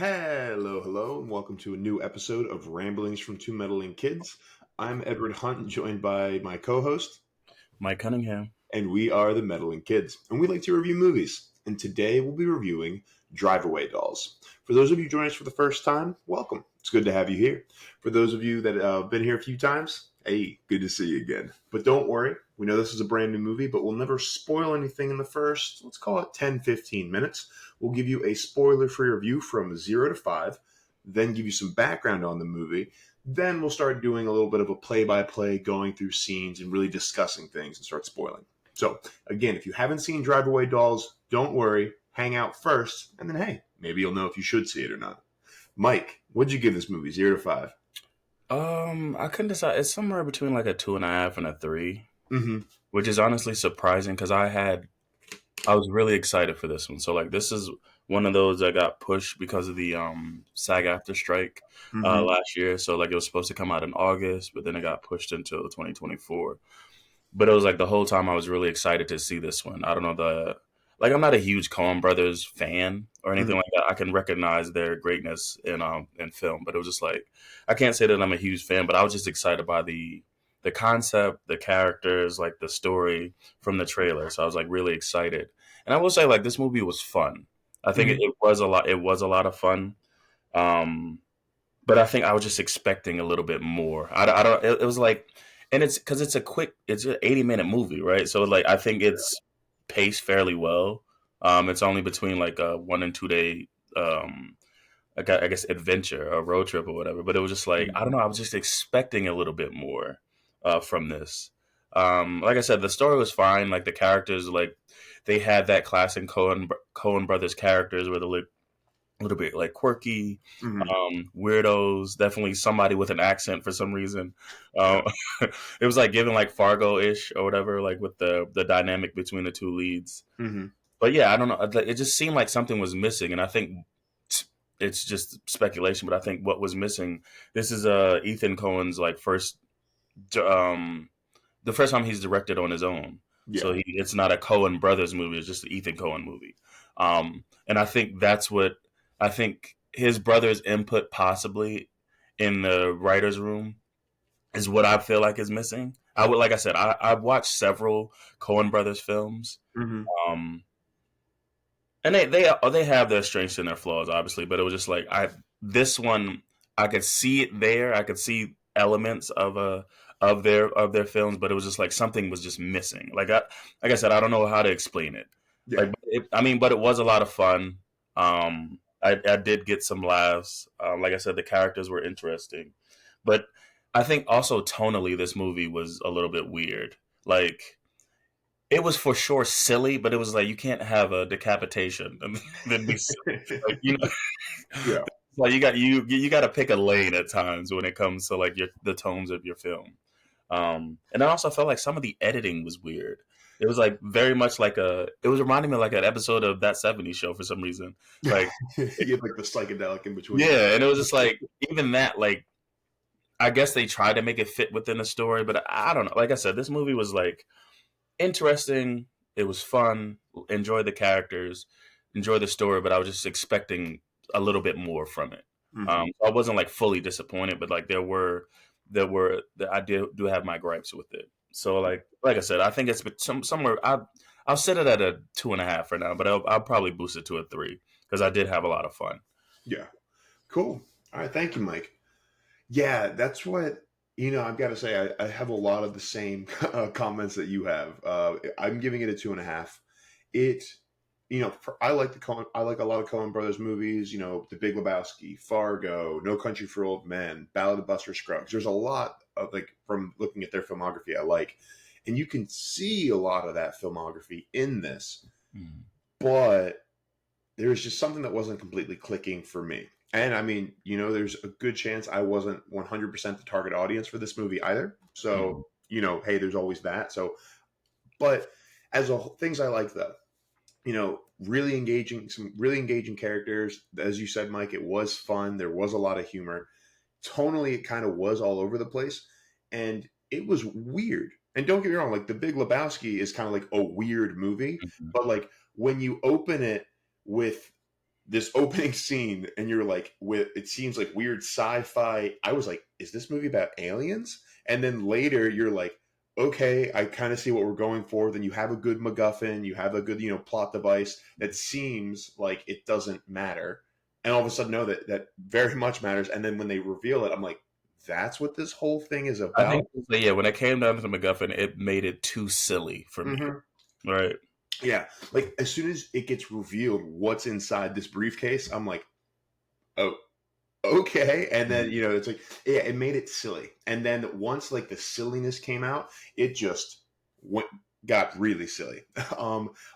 Hello, and welcome to a new episode of Ramblings from Two Meddling Kids. I'm Edward Hunt, joined by my co-host, Mike Cunningham. and we are the Meddling Kids, and we like to review movies. And today we'll be reviewing Drive-Away Dolls. For those of you joining us for the first time, welcome. It's good to have you here. For those of you that have been here a few times, hey, good to see you again. But don't worry, we know this is a brand new movie, but we'll never spoil anything in the first, let's call it 10-15 minutes. We'll give you a spoiler-free review from 0 to 5, then give you some background on the movie. Then we'll start doing a little bit of a play-by-play, going through scenes and really discussing things and start spoiling. So, again, if you haven't seen Drive-Away Dolls, don't worry. Hang out first, and then, hey, maybe you'll know if you should see it or not. Mike, what'd you give this movie, 0 to 5? I couldn't decide. It's somewhere between like a 2.5 and a 3, Mm-hmm. which is honestly surprising because I was really excited for this one. So like this is one of those that got pushed because of the SAG-AFTRA strike Mm-hmm. last year. So like it was supposed to come out in August, but then it got pushed until 2024. But it was like the whole time I was really excited to see this one. I don't know I'm not a huge Coen Brothers fan or anything Mm-hmm. like that. I can recognize their greatness in film, but it was just like I can't say that I'm a huge fan, but I was just excited by the concept, the characters, like the story from the trailer. So I was like really excited. And I will say like this movie was fun. I think Mm-hmm. it was a lot. It was a lot of fun. Um, but I think I was just expecting a little bit more. I don't. It was like, and it's because it's an 80-minute movie, right? So like I think it's paced fairly well. It's only between like a 1 and 2 day, I guess adventure, a road trip or whatever. But it was just like I don't know. I was just expecting a little bit more from this. Like I said, the story was fine. Like the characters, like they had that classic Coen Brothers characters where they're like a little bit like quirky, Mm-hmm. weirdos. Definitely somebody with an accent for some reason. Yeah. It was like giving like Fargo ish or whatever, like with the dynamic between the two leads. Mm-hmm. But yeah, I don't know. It just seemed like something was missing, and I think it's just speculation. But I think what was missing. This is Ethan Coen's like um, the first time he's directed on his own. Yeah. So it's not a Coen Brothers movie; it's just an Ethan Coen movie. And I think that's what I think his brother's input possibly in the writers' room is what I feel like is missing. Like I said, I've watched several Coen Brothers films, Mm-hmm. um, and they have their strengths and their flaws, obviously. But it was just like this one, I could see it there. I could see elements of their films, but it was just like something was just missing. Like I said, I don't know how to explain it. Yeah. But it was a lot of fun. I did get some laughs. Like I said, the characters were interesting, but I think also tonally, this movie was a little bit weird. Like it was for sure silly, but it was like you can't have a decapitation and then be silly. Like, Yeah. like you got to pick a lane at times when it comes to like the tones of your film. And I also felt like some of the editing was weird. It was like very much like it was reminding me of like an episode of That 70s Show for some reason. Like, You get like the psychedelic in between. yeah, and it was just like, even that, like, I guess they tried to make it fit within the story, but I don't know. Like I said, this movie was like interesting. It was fun. Enjoy the characters, enjoy the story, but I was just expecting a little bit more from it. Mm-hmm. I wasn't like fully disappointed, but like I do have my gripes with it. So like I said, I think it's somewhere. I'll set it at a 2.5 for now, but I'll probably boost it to a 3 because I did have a lot of fun. Yeah. Cool. All right. Thank you, Mike. Yeah, that's what, I've got to say, I have a lot of the same comments that you have. I'm giving it a 2.5. It, I like I like a lot of Coen Brothers movies, The Big Lebowski, Fargo, No Country for Old Men, Ballad of Buster Scruggs. There's a lot of, like, from looking at their filmography I like. And you can see a lot of that filmography in this. Mm. But there's just something that wasn't completely clicking for me. And I mean, there's a good chance I wasn't 100% the target audience for this movie either. So, hey, there's always that. So, but as a whole, things I like though, some really engaging characters. As you said, Mike, it was fun. There was a lot of humor. Tonally, it kind of was all over the place. And it was weird. And don't get me wrong, like The Big Lebowski is kind of like a weird movie. Mhm. But like when you open it with this opening scene, and you're like, with it seems like weird sci-fi. I was like, is this movie about aliens? And then later you're like, okay, I kind of see what we're going for. Then you have a good MacGuffin, you have a good, plot device that seems like it doesn't matter. And all of a sudden, no, that very much matters. And then when they reveal it, I'm like, that's what this whole thing is I about. think yeah, when it came down to the MacGuffin, it made it too silly for me. Mm-hmm. Right. Yeah. Like as soon as it gets revealed what's inside this briefcase, I'm like, oh, okay. And then, it's like, yeah, it made it silly. And then once like the silliness came out, it just got really silly.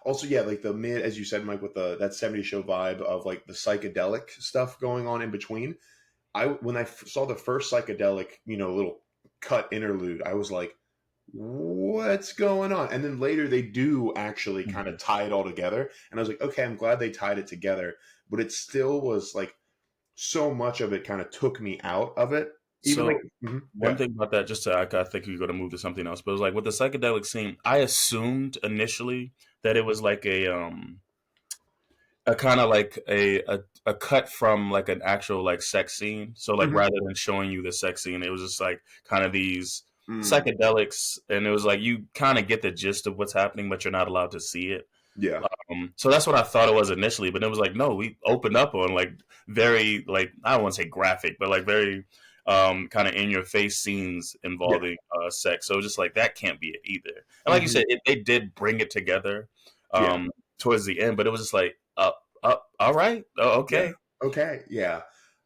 Also, yeah, like the mid, as you said, Mike, with that 70s show vibe of like the psychedelic stuff going on in between. When I saw the first psychedelic, little cut interlude, I was like, what's going on? And then later they do actually kind of tie it all together. And I was like, okay, I'm glad they tied it together. But it still was like, so much of it kind of took me out of it. Even So like one thing about that, just to, I think you're going to move to something else, but it was like with the psychedelic scene, I assumed initially that it was like a kind of like a cut from like an actual like sex scene. So like rather than showing you the sex scene, it was just like kind of these psychedelics, and it was like you kind of get the gist of what's happening, but you're not allowed to see it. Yeah. So that's what I thought it was initially, but it was like, no, we opened up on like very like, I don't want to say graphic, but like very kind of in your face scenes involving sex. So it was just like that can't be it either. And like you said, they did bring it together towards the end, but it was just like all right, okay, okay, yeah.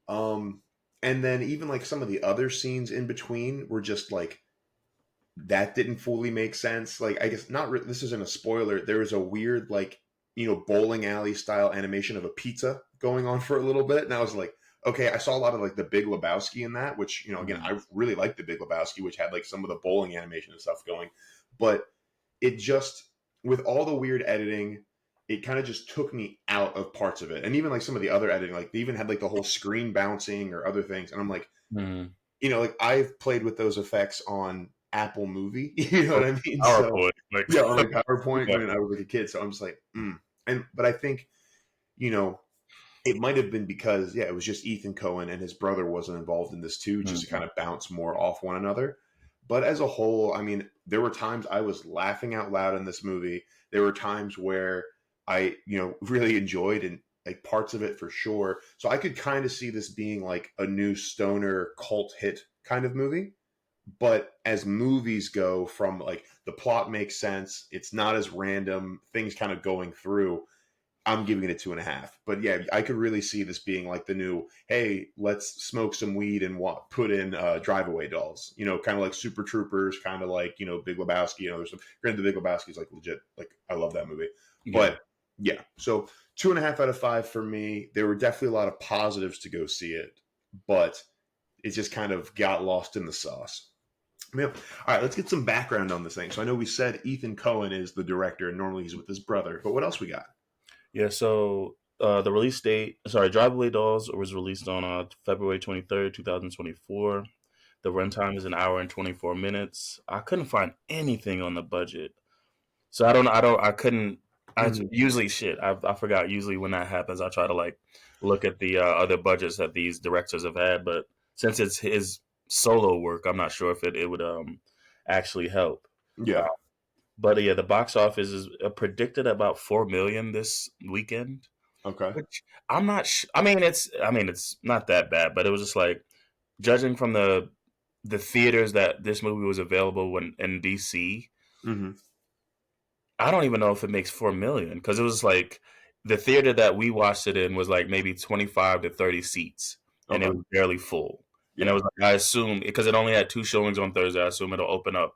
And then even like some of the other scenes in between were just like, that didn't fully make sense. Like, I guess this isn't a spoiler. There was a weird, like, bowling alley style animation of a pizza going on for a little bit. And I was like, okay, I saw a lot of like the Big Lebowski in that, which, again, I really liked the Big Lebowski, which had like some of the bowling animation and stuff going. But it just, with all the weird editing, it kind of just took me out of parts of it. And even like some of the other editing, like they even had like the whole screen bouncing or other things. And I'm like, like I've played with those effects on Apple Movie, you know what I mean? PowerPoint, yeah, on like PowerPoint when I was like a kid. So I'm just like, but I think, it might have been because, it was just Ethan Coen and his brother wasn't involved in this too, just to kind of bounce more off one another. But as a whole, I mean, there were times I was laughing out loud in this movie. There were times where I, really enjoyed and like parts of it for sure. So I could kind of see this being like a new stoner cult hit kind of movie. But as movies go, from like the plot makes sense, it's not as random, things kind of going through, I'm giving it 2.5. But yeah, I could really see this being like the new, hey, let's smoke some weed and put in drive-away dolls, kind of like Super Troopers, kind of like, Big Lebowski, there's some, granted the Big Lebowski is like legit, like I love that movie. But yeah, so 2.5 out of 5 for me. There were definitely a lot of positives to go see it, but it just kind of got lost in the sauce. Yeah. All right, let's get some background on this thing. So I know we said Ethan Coen is the director, and normally he's with his brother. But what else we got? Yeah, so the release date, Drive-Away Dolls was released on February 23rd, 2024. The runtime is an hour and 24 minutes. I couldn't find anything on the budget. So I couldn't, usually I forgot usually when that happens, I try to like look at the other budgets that these directors have had. But since it's his solo work, I'm not sure if it would actually help. Yeah. But yeah, the box office is predicted about 4 million this weekend. Okay. Which I'm not. I mean, it's not that bad, but it was just like, judging from the theaters that this movie was available when in DC. I don't even know if it makes 4 million, because it was like the theater that we watched it in was like maybe 25 to 30 seats, and it was barely full. And it was like, I assume, because it only had 2 showings on Thursday, I assume it'll open up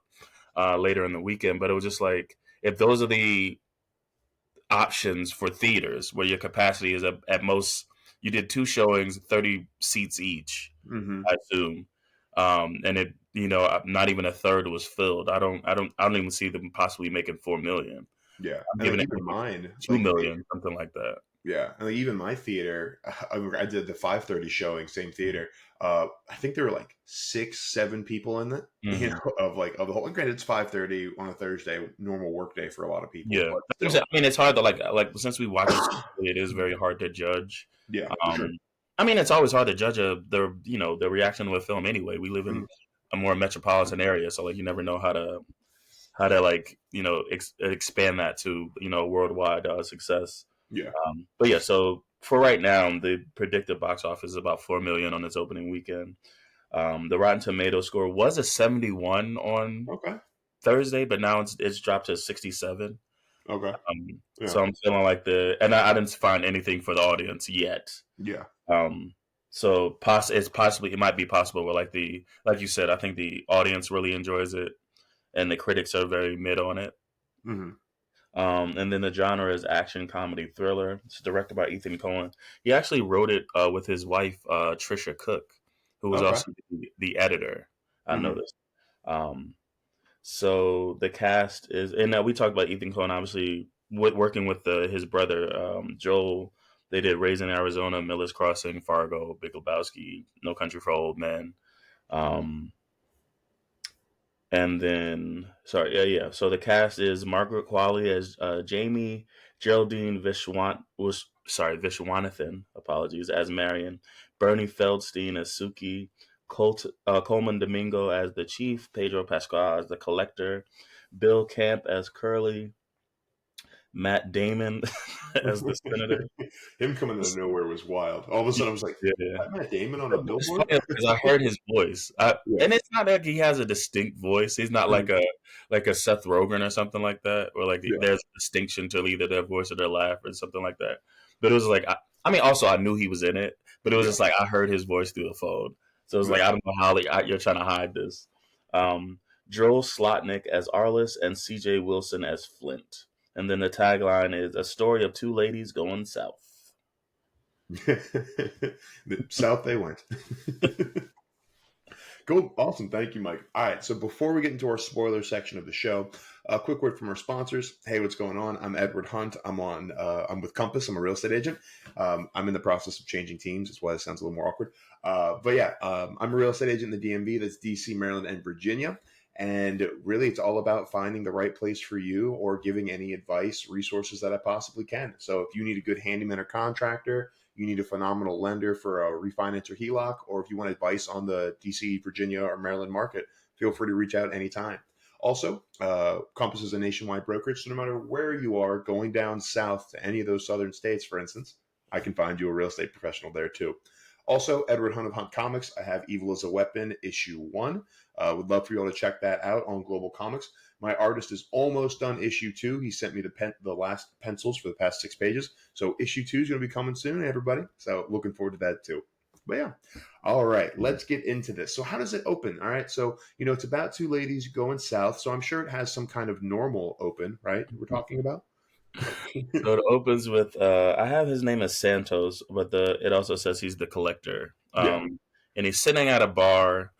later in the weekend. But it was just like, if those are the options for theaters where your capacity is at most, you did 2 showings, 30 seats each, I assume, and it, not even a third was filled. I don't even see them possibly making 4 million. Yeah, I'm and giving keep it in mind 2 million, something like that. Yeah, and like, even my theater, I did the 5:30 showing, same theater. I think there were like 6, 7 people in it, Hmm. of the whole. And granted, it's 5:30 on a Thursday, normal work day for a lot of people, Yeah, but that's what I'm saying. still, I mean, it's hard to like since we watch it, it is very hard to judge. yeah, for Um, sure. I mean, it's always hard to judge the reaction to a film anyway. We live in Mhm. a more metropolitan area, so like you never know how to like expand that to worldwide success. Yeah. But yeah, so for right now, the predicted box office is about 4 million on its opening weekend. The Rotten Tomato score was a 71 on Okay. Thursday, but now it's dropped to 67. Okay. Yeah. So I'm feeling like and I didn't find anything for the audience yet. Yeah. Um, so it might be possible where like you said, I think the audience really enjoys it and the critics are very mid on it. Hmm. And then the genre is action, comedy, thriller. It's directed by Ethan Coen. He actually wrote it with his wife, Trisha Cook, who was Okay. also the editor. I Hmm. noticed. Um, so the cast is, and now we talked about Ethan Coen, obviously, working with his brother, Joel. They did Raising Arizona, Miller's Crossing, Fargo, Big Lebowski, No Country for Old Men. Um, And then, sorry, yeah. So the cast is Margaret Qualley as Jamie, Geraldine Vishwanathan, apologies, as Marian, Bernie Feldstein as Suki, Coleman Domingo as the chief, Pedro Pascal as the collector, Bill Camp as Curly, Matt Damon as the senator. Him coming out of nowhere was wild. All of a sudden, I was like, Yeah. "Is that Matt Damon on a It's billboard?" funny because I heard his voice, Yeah. and it's not like he has a distinct voice. He's not Mhm. like a Seth Rogen or something like that, or like Yeah. there's a distinction to either their voice or their laugh or something like that. But it was like, I mean, also I knew he was in it, but it was Yeah. just like I heard his voice through the phone, so it was like Yeah. I don't know how you're trying to hide this. Um, Joel Slotnick as Arliss and C.J. Wilson as Flint, and then the tagline is a story of two ladies going south. The South they went. Cool. Awesome. Thank you, Mike. All right. So before we get into our spoiler section of the show, a quick word from our sponsors. Hey, what's going on? I'm Edward Hunt. I'm with Compass. I'm a real estate agent. I'm in the process of changing teams. That's why it sounds a little more awkward. But yeah, I'm a real estate agent in the DMV. That's DC, Maryland, and Virginia. And really, it's all about finding the right place for you or giving any advice, resources that I possibly can. So if you need a good handyman or contractor, you need a phenomenal lender for a refinance or HELOC, or if you want advice on the DC, Virginia, or Maryland market, feel free to reach out anytime. Also, Compass is a nationwide brokerage, so no matter where you are, going down south to any of those southern states, for instance, I can find you a real estate professional there too. Also, Edward Hunt of Hunt Comics. I have Evil as a Weapon, issue 1. Would love for you all to check that out on Global Comics. My artist is almost done issue 2. He sent me the last pencils for the past 6 pages. So issue 2 is going to be coming soon, everybody. So looking forward to that too. But yeah. All right, let's get into this. So how does it open? All right, so it's about two ladies going south. So I'm sure it has some kind of normal open, right? We're talking about. So it opens with I have his name as Santos, but it also says he's the collector. Yeah. And he's sitting at a bar.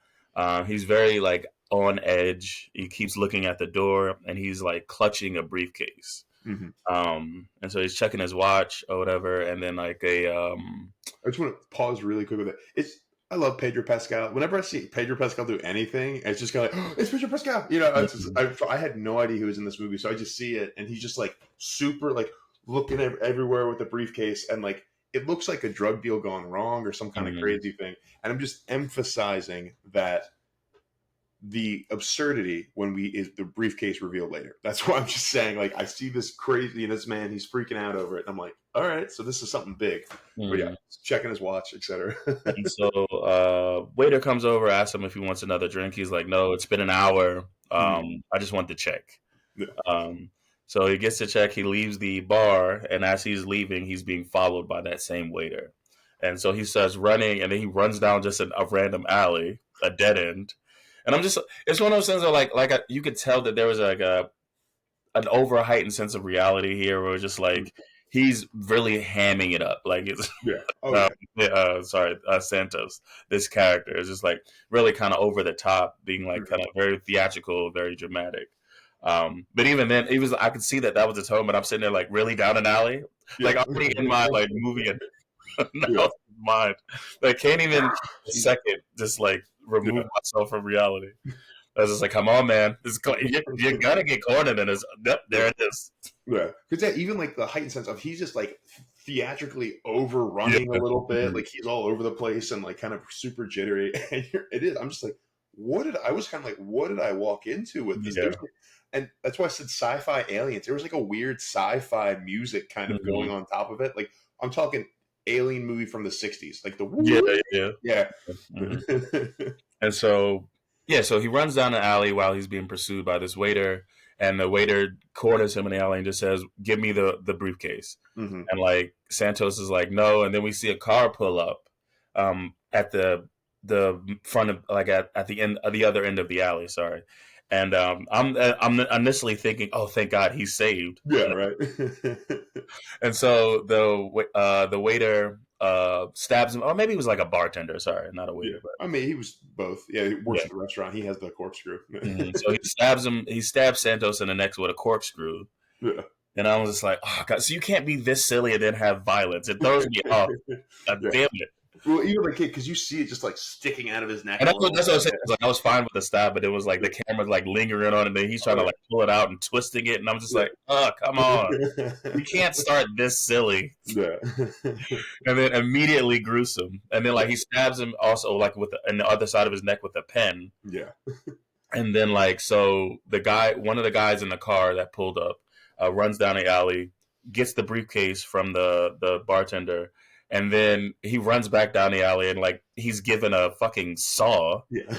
He's very like on edge. He keeps looking at the door, and he's like clutching a briefcase. Hmm. And so he's checking his watch or whatever, and then like I just want to pause really quick with it. I love Pedro Pascal. Whenever I see Pedro Pascal do anything, it's just kind of like, oh, it's Pedro Pascal. I had no idea he was in this movie, so I just see it, and he's just like super like looking everywhere with the briefcase, and like it looks like a drug deal gone wrong or some kind of Mhm. crazy thing. And I'm just emphasizing that the absurdity when we is the briefcase reveal later. That's why I'm just saying, like, I see this crazy, this man, he's freaking out over it. And I'm like, all right, so this is something big. But yeah, Mhm. checking his watch, etc. And so waiter comes over, asks him if he wants another drink. He's like, no, it's been an hour. I just want the check. Yeah. Um, so he gets the check. He leaves the bar, and as he's leaving, he's being followed by that same waiter. And so he starts running, and then he runs down just a random alley, a dead end. And it's one of those things where you could tell that there was like an over heightened sense of reality here, where it's just like he's really hamming it up, like it's Yeah. Oh yeah. Santos. This character is just like really kind of over the top, being like kind of very theatrical, very dramatic. But even then, I could see that was the tone, but I'm sitting there like really down an alley, like Yeah. already in my like movie and Yeah. now mind. Like can't even a Jesus. second just like remove Yeah. myself from reality. I was just like, come on, man, you're gonna get cornered in this. Yep, there Yeah. it is. Yeah. Because yeah, even like the heightened sense of he's just like theatrically overrunning a Yeah. little bit, Mhm. like he's all over the place and like kind of super jittery. And it is. I'm just like, I was kind of like, what did I walk into with this? Yeah. And that's why I said sci-fi aliens. There was like a weird sci-fi music kind of going Mhm. on top of it. Like I'm talking alien movie from the 60s, like the Yeah, woo. yeah. Yeah. Mhm. And so, yeah, so he runs down the alley while he's being pursued by this waiter, and the waiter corners him in the alley and just says, "Give me the briefcase." Hmm. And like Santos is like, "No," and then we see a car pull up at the front of like at the end, at the other end of the alley. Sorry, and I'm initially thinking, "Oh, thank God he's saved." Yeah, right. And so the waiter stabs him. Oh, maybe he was like a bartender. Sorry, not a Yeah. waiter, but I mean, he was both. Yeah, he works yeah. at the restaurant. He has the corkscrew. So he stabs him. He stabs Santos in the neck with a corkscrew, Yeah. and I was just like, "Oh God!" So you can't be this silly and then have violence. It throws me off. God Yeah. damn it! Well, even the kid, because you see it just like sticking out of his neck And a that's what, little that's what I was saying. bit. It was like, I was fine with the stab, but it was like Yeah. the camera's like lingering on it, and then he's trying Oh, to like pull it out and twisting it, and I'm just yeah. like, "Oh, come on! You can't start this silly." Yeah. And then immediately gruesome, and then like he stabs him also like with on the other side of his neck with a pen. Yeah. And then like so one of the guys in the car that pulled up runs down the alley, gets the briefcase from the bartender, and then he runs back down the alley and like he's given a fucking saw. Yeah.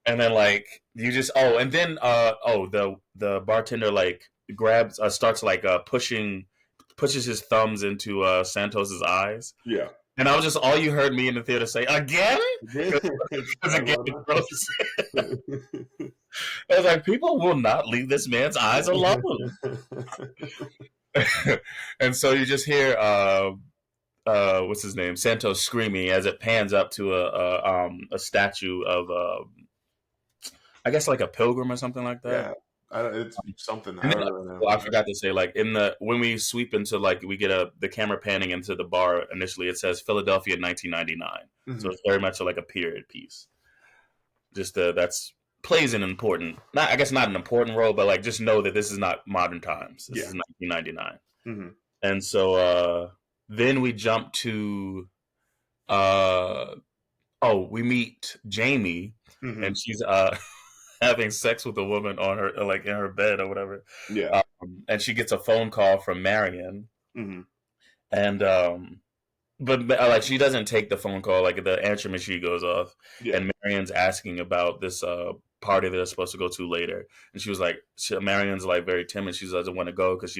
And then like you just and then the bartender like grabs starts like pushes his thumbs into Santos's eyes. Yeah. And I was just all you heard me in the theater say again, Yeah. because again it gross. I was like, people will not leave this man's eyes alone. And so you just hear what's his name, Santos screaming as it pans up to a statue of I guess like a pilgrim or something like that. Yeah. It's something. I And then, don't really know. well, I forgot to say, like when we sweep into like we get the camera panning into the bar initially, it says Philadelphia 1999, so Mhm. it's very much like a period piece. Just that's plays an important, not I guess not an important role, but like just know that this is not modern times. This Yeah. is 1999, Hmm. and so then we jump to we meet Jamie, Hmm. and she's having sex with a woman on her like in her bed or whatever. Yeah. And she gets a phone call from Marian, Hmm. and but like she doesn't take the phone call. Like the answer machine goes off, Yeah. and Marian's asking about this party that they're supposed to go to later, and she was like, Marian's like very timid. She doesn't want to go because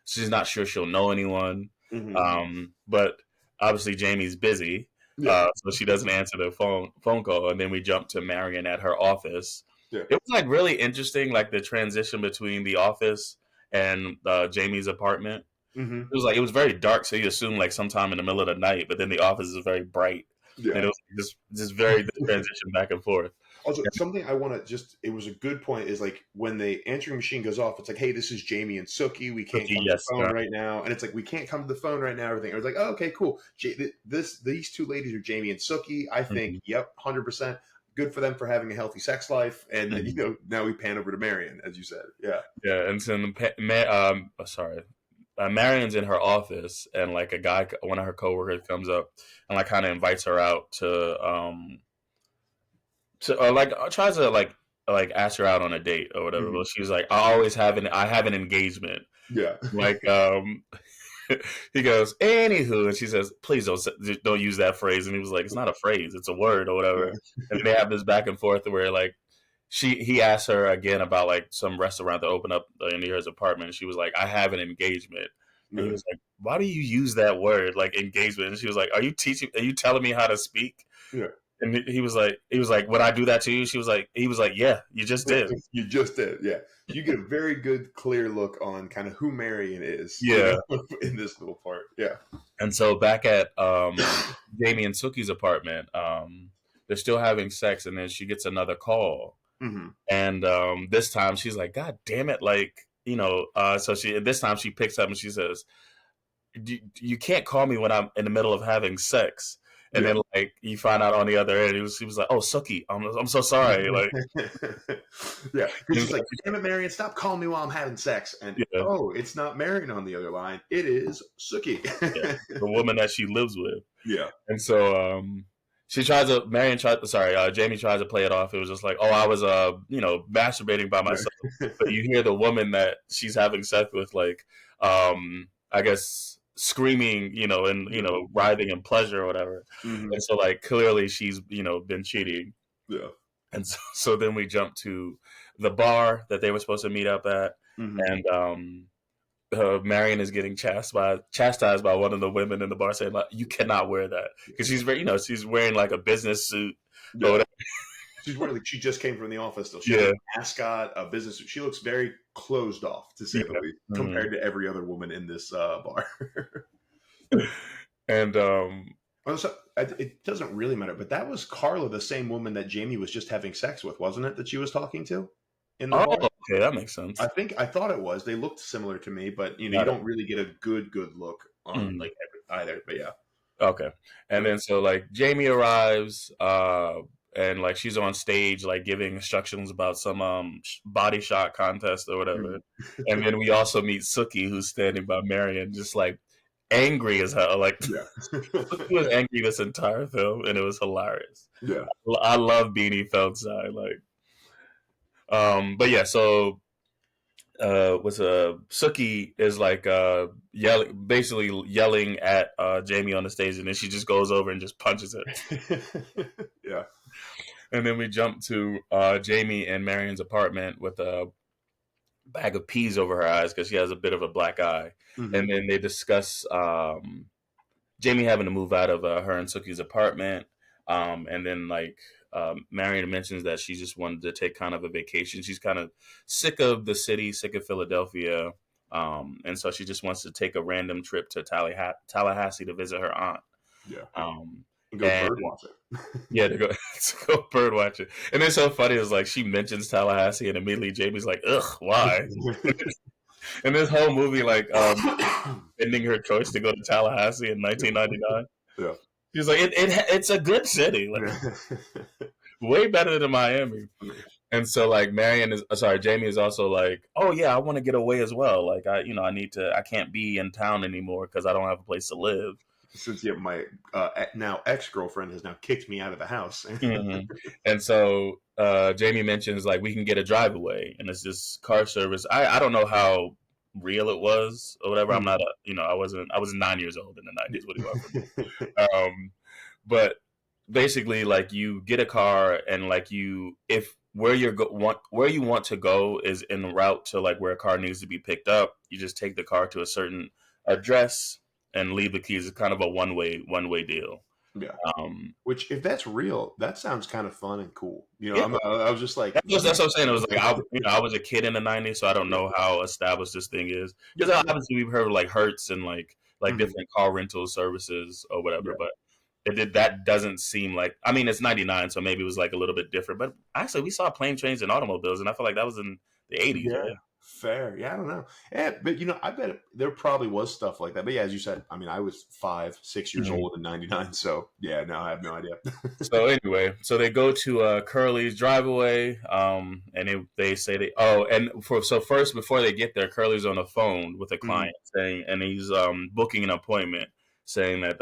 she's not sure she'll know anyone. Hmm. But obviously Jamie's busy, Yeah. so she doesn't answer the phone call, and then we jump to Marian at her office. Yeah. It was like really interesting, like the transition between the office and Jamie's apartment. Hmm. It was very dark, so you assume like sometime in the middle of the night, but then the office is very bright, and Yeah. it was just very the transition back and forth. Also, something I want to it was a good point is like when the answering machine goes off, it's like, hey, this is Jamie and Sookie. We can't Cookie, come to yes, the phone right now. And it's like, we can't come to the phone right now. Everything. I was like, oh, okay, cool. These two ladies are Jamie and Sookie. I think, Mhm. yep, 100%. Good for them for having a healthy sex life. And then, Mhm. now we pan over to Marian, as you said. Yeah. Yeah, and so Marian's in her office, and like one of her coworkers comes up and like kind of invites her out to tries to like ask her out on a date or whatever. Mhm. But she's like, I have an engagement. Yeah. Like he goes, anywho, and she says, please don't use that phrase. And he was like, it's not a phrase, it's a word or whatever. Yeah. And they have this back and forth where like he asked her again about like some restaurant that opened up near his apartment, and she was like, I have an engagement. And he Yeah. was like, why do you use that word, like engagement? And she was like, are you telling me how to speak? Yeah. And he was like, would I do that to you? He was like, yeah, you just did. You just did. Yeah. You get a very good, clear look on kind of who Marian is. Yeah. In this little part. Yeah. And so back at Jamie and Sookie's apartment, they're still having sex, and then she gets another call Mm-hmm. And this time she's like, God damn it, like, so this time she picks up and she says, you can't call me when I'm in the middle of having sex. And Yeah. then like you find out on the other end, he was like, "Oh, Suki, I'm so sorry." Like, yeah, because she's and, like, "Damn it, Marian, stop calling me while I'm having sex." And yeah, oh, it's not Marian on the other line; it is Suki. yeah, the woman that she lives with. Yeah, And so Jamie tries to play it off. It was just like, "Oh, I was masturbating by myself." But you hear the woman that she's having sex with, like, I guess screaming, and writhing in pleasure or whatever. mm-hmm. And so like clearly she's been cheating. Yeah, And so then we jump to the bar that they were supposed to meet up at, mm-hmm. and Marian is getting chastised by one of the women in the bar, saying like, "You cannot wear that," because she's wearing like a business suit. Yeah. Or whatever. She's wearing she just came from the office still. She Yeah. has a mascot, a business suit. She looks very closed off, to say the least, compared to every other woman in this bar. And so it doesn't really matter, but that was Carla, the same woman that Jamie was just having sex with, wasn't it? That she was talking to in the bar. Okay, that makes sense. I thought it was. They looked similar to me, but you don't really get a good look on like either. But yeah. Okay, and then so like Jamie arrives, and like she's on stage like giving instructions about some body shot contest or whatever, and then we also meet Suki, who's standing by Marian, just like angry as hell. Like, Suki was angry this entire film, and it was hilarious. Yeah, I love Beanie Feldstein. Like, but yeah, so Suki is like basically yelling at Jamie on the stage, and then she just goes over and just punches it. Yeah. And then we jump to Jamie and Marian's apartment with a bag of peas over her eyes because she has a bit of a black eye. Mm-hmm. And then they discuss Jamie having to move out of her and Suki's apartment. And then like Marian mentions that she just wanted to take kind of a vacation. She's kind of sick of the city, sick of Philadelphia. And so she just wants to take a random trip to Tallahassee to visit her aunt. Yeah. Go bird watching. Yeah, to go bird watching. And it's so funny, it's like she mentions Tallahassee and immediately Jamie's like, ugh, why? And this whole movie, like, ending her choice to go to Tallahassee in 1999. Yeah. She's like, it's a good city. Like, way better than Miami. And so like Jamie is also like, oh yeah, I want to get away as well. Like I can't be in town anymore because I don't have a place to live. Since my now ex-girlfriend has now kicked me out of the house. Mm-hmm. And so Jamie mentions like we can get a drive away, and it's this car service. I don't know how real it was or whatever. I'm not I was 9 years old in the 90s. What do you want? But basically like you get a car and like if where you want to go is en route to like where a car needs to be picked up, you just take the car to a certain address and leave the keys. It's kind of a one way deal. Yeah. Which, if that's real, that sounds kind of fun and cool. You know, yeah. I was just like, that's what I'm saying. It was like I was a kid in the '90s, so I don't know how established this thing is. Because obviously we've heard of like Hertz and like different car rental services or whatever, but that doesn't seem like. I mean, it's '99, so maybe it was like a little bit different. But actually, we saw planes, trains, and automobiles, and I feel like that was in the '80s. Yeah. Right? Fair. Yeah, I don't know. Yeah, but I bet there probably was stuff like that. But yeah, as you said, I mean, I was 5, 6 years old in '99, so yeah, no, I have no idea. So anyway, so they go to Curly's driveway, and they say first before they get there, Curly's on the phone with a client saying, and he's booking an appointment, saying that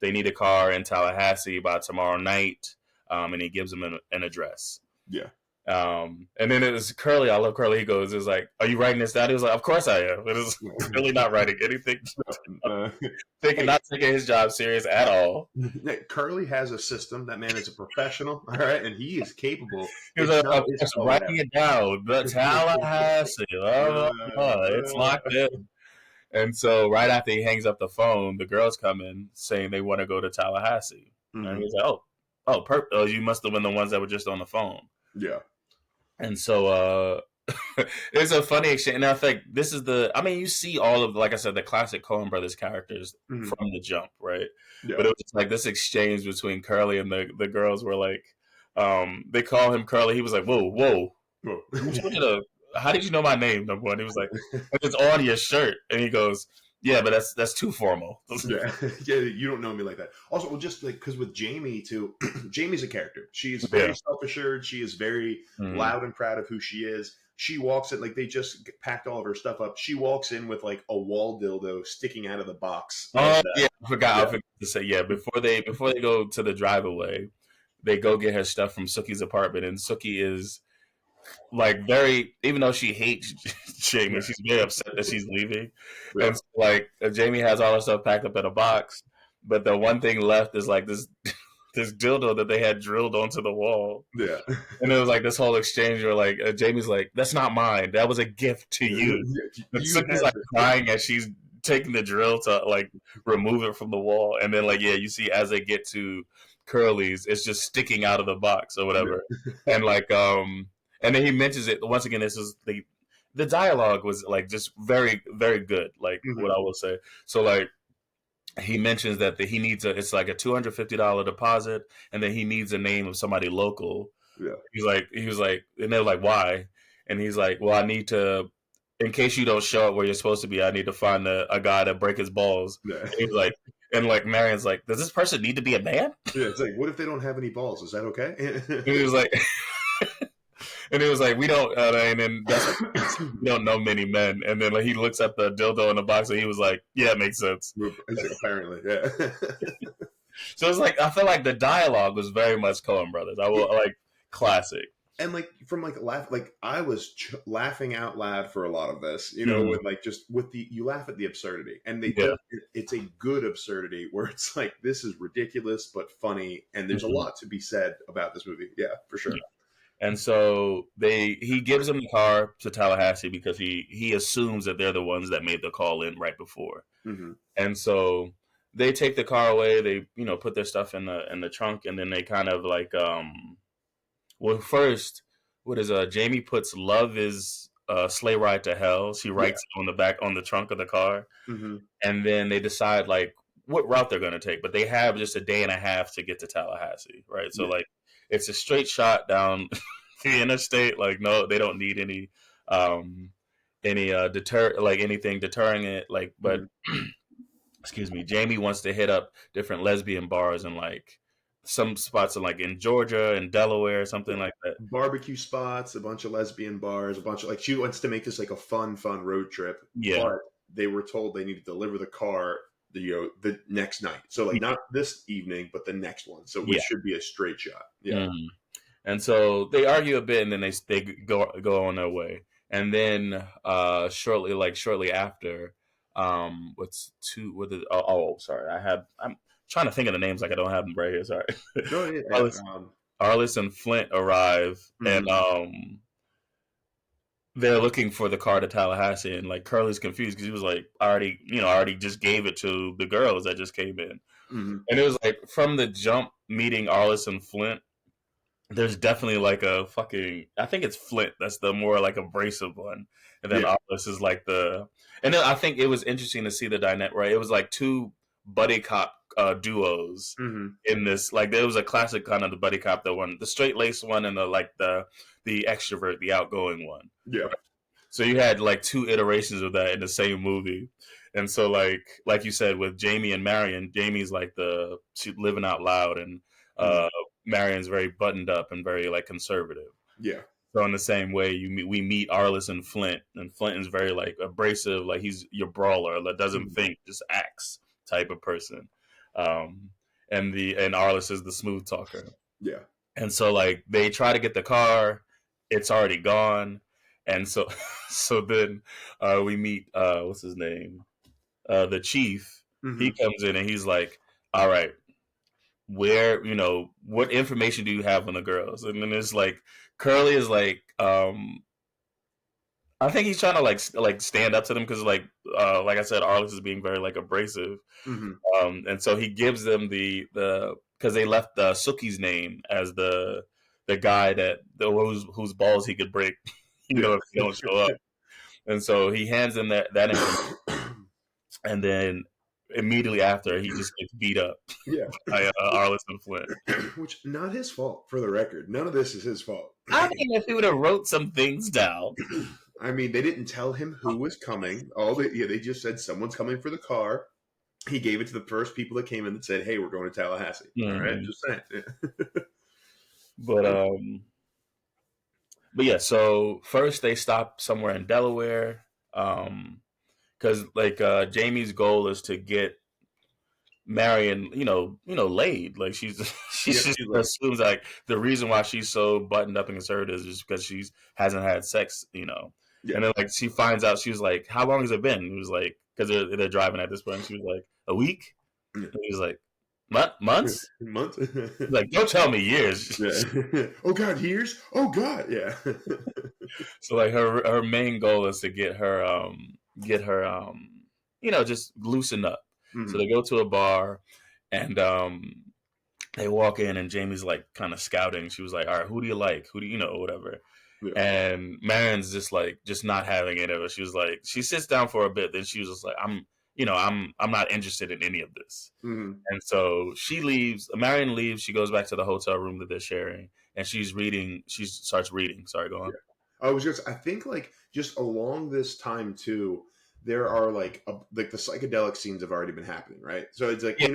they need a car in Tallahassee by tomorrow night, and he gives them an address. Yeah. And then it was Curly. I love Curly. He goes, "Is like, are you writing this down?" He was like, "Of course I am." It is really not writing anything. Not taking his job serious at all. Curly has a system. That man is a professional. All right, and he is capable. He's just writing it down. The Tallahassee. It's locked in. And so right after he hangs up the phone, the girls come in saying they want to go to Tallahassee. And he's like, "Oh, you must have been the ones that were just on the phone." Yeah. And so it's a funny exchange. And I think this is you see all of, like I said, the classic Coen brothers characters from the jump, right? Yeah. But it was just like this exchange between Curly and the girls were like, they call him Curly. He was like, whoa, whoa. Whoa. How did you know my name, number one? He was like, it's on your shirt. And he goes, yeah, but that's too formal. Yeah, yeah, you don't know me like that. Also, well, just like because with Jamie too, Jamie's a character. She's very self-assured. She is very loud and proud of who she is. She walks in like they just packed all of her stuff up. She walks in with like a wall dildo sticking out of the box. Oh yeah, I forgot to say before they go to the drive-away, they go get her stuff from Sookie's apartment, and Sookie is like very, even though she hates Jamie, she's very upset that she's leaving. Yeah. And so, like Jamie has all her stuff packed up in a box, but the one thing left is like this dildo that they had drilled onto the wall. Yeah, and it was like this whole exchange where like Jamie's like, "That's not mine. That was a gift to you." And Sookie's like crying as she's taking the drill to like remove it from the wall, and then like you see as they get to Curly's, it's just sticking out of the box or whatever, and like and then he mentions it once again. This is the dialogue was like just very, very good. Like what I will say. So like he mentions that he needs it's like a $250 deposit, and then he needs a name of somebody local. Yeah. He was like, and they're like, why? And he's like, well, I need to, in case you don't show up where you're supposed to be, I need to find a guy to break his balls. Yeah. And he's like, and like Marian's like, does this person need to be a man? Yeah. It's like, what if they don't have any balls? Is that okay? And he was like. And it was like, we don't, and then we don't know many men. And then like, he looks at the dildo in the box, and he was like, yeah, it makes sense. Apparently, yeah. So it's like, I feel like the dialogue was very much Coen Brothers. I will like classic. And like from like I was laughing out loud for a lot of this, you know, with like just with you laugh at the absurdity, and it's a good absurdity where it's like this is ridiculous but funny, and there's a lot to be said about this movie. Yeah, for sure. Yeah. And so he gives them the car to Tallahassee because he assumes that they're the ones that made the call in right before. And so they take the car away. They put their stuff in the trunk, and then they kind of like well, first what is Jamie puts "Love is sleigh ride to hell." She writes it on the back on the trunk of the car, and then they decide like what route they're going to take. But they have just a day and a half to get to Tallahassee, right? So like. It's a straight shot down the interstate. Like, no, they don't need any anything deterring it. Like, but excuse me, Jamie wants to hit up different lesbian bars and like some spots in Georgia and Delaware or something like that. Barbecue spots, a bunch of lesbian bars, a bunch of like she wants to make this like a fun road trip. Yeah, but they were told they need to deliver the car. The next night, so like not this evening, but the next one. So it should be a straight shot. Yeah, and so they argue a bit, and then they go on their way, and then shortly after, I'm trying to think of the names, like I don't have them right here. Sorry, Arliss and Flint arrive, and they're looking for the car to Tallahassee, and like Curly's confused because he was like, I already just gave it to the girls that just came in. And it was like from the jump meeting Arliss and Flint, there's definitely like a fucking, I think it's Flint that's the more like abrasive one, and then Arliss is like and then I think it was interesting to see the dynamic, right? It was like two buddy cop duos in this, like there was a classic kind of the buddy cop, the straight lace one, and the extrovert, the outgoing one. Yeah. So you had like two iterations of that in the same movie, and so like you said with Jamie and Marian, Jamie's like she's living out loud, and Marian's very buttoned up and very like conservative. Yeah. So in the same way, we meet Arliss and Flint is very like abrasive, like he's your brawler that doesn't think, just acts type of person. And Arliss is the smooth talker. Yeah. And so like they try to get the car, it's already gone. And so then we meet what's his name? The chief. He comes in and he's like, all right, where, what information do you have on the girls? And then it's like Curly is like I think he's trying to like stand up to them because like I said, Arliss is being very like abrasive, and so he gives them the because they left Sookie's name as the guy whose balls he could break, if they don't show up, and so he hands them that information, and then immediately after, he just gets beat up Yeah. by Arliss Flint. Which, not his fault, for the record. None of this is his fault. I mean, if he would have wrote some things down. I mean, they didn't tell him who was coming. They just said someone's coming for the car. He gave it to the first people that came in that said, "Hey, we're going to Tallahassee." Mm-hmm. All right, just saying. But yeah. So first they stop somewhere in Delaware, because Jamie's goal is to get Marian, laid. Like she just assumes like the reason why she's so buttoned up and conservative is just because she hasn't had sex, Yeah. And then like she finds out, she was like, "How long has it been?" He was like, because they're driving at this point. And she was like, "A week." Yeah. And he was like, "Months." Months. Like, don't tell me years. Yeah. Oh God, years. Oh God, yeah. So like her main goal is to get her just loosen up. Mm-hmm. So they go to a bar, and they walk in, and Jamie's like kind of scouting. She was like, "All right, who do you like? Who do you know, whatever." Yeah. And Marian's just not having it ever. She was like, she sits down for a bit, then she was just like, I'm not interested in any of this. Mm-hmm. And so she leaves. Marian leaves. She goes back to the hotel room that they're sharing, and she's reading. She starts reading. Sorry, go on. Yeah. I think like just along this time too, there are like the psychedelic scenes have already been happening, right? So it's like, but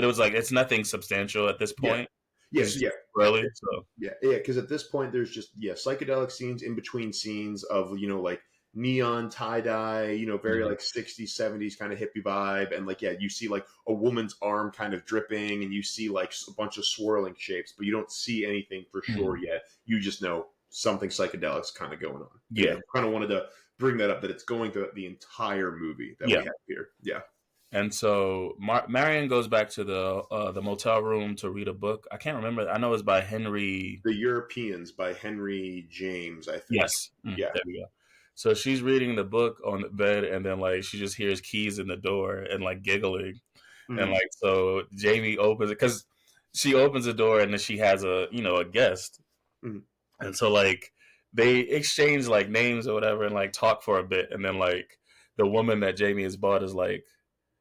it was like it's nothing substantial at this point. Yes, yeah. Really? So yeah, because at this point there's just psychedelic scenes in between scenes of like neon tie-dye, very like 60s, 70s kind of hippie vibe, and like you see like a woman's arm kind of dripping, and you see like a bunch of swirling shapes, but you don't see anything for sure yet. You just know something psychedelic's kind of going on. Yeah. Kind of wanted to bring that up, that it's going through the entire movie that we have here. Yeah. And so Marian goes back to the motel room to read a book. I can't remember. I know it's by Henry. The Europeans by Henry James, I think. Yes. Yeah. There we go. So she's reading the book on the bed, and then like she just hears keys in the door and like giggling. Mm-hmm. And like, so Jamie opens it, because she opens the door, and then she has a guest. Mm-hmm. And so like they exchange like names or whatever, and like talk for a bit. And then like the woman that Jamie has bought is like,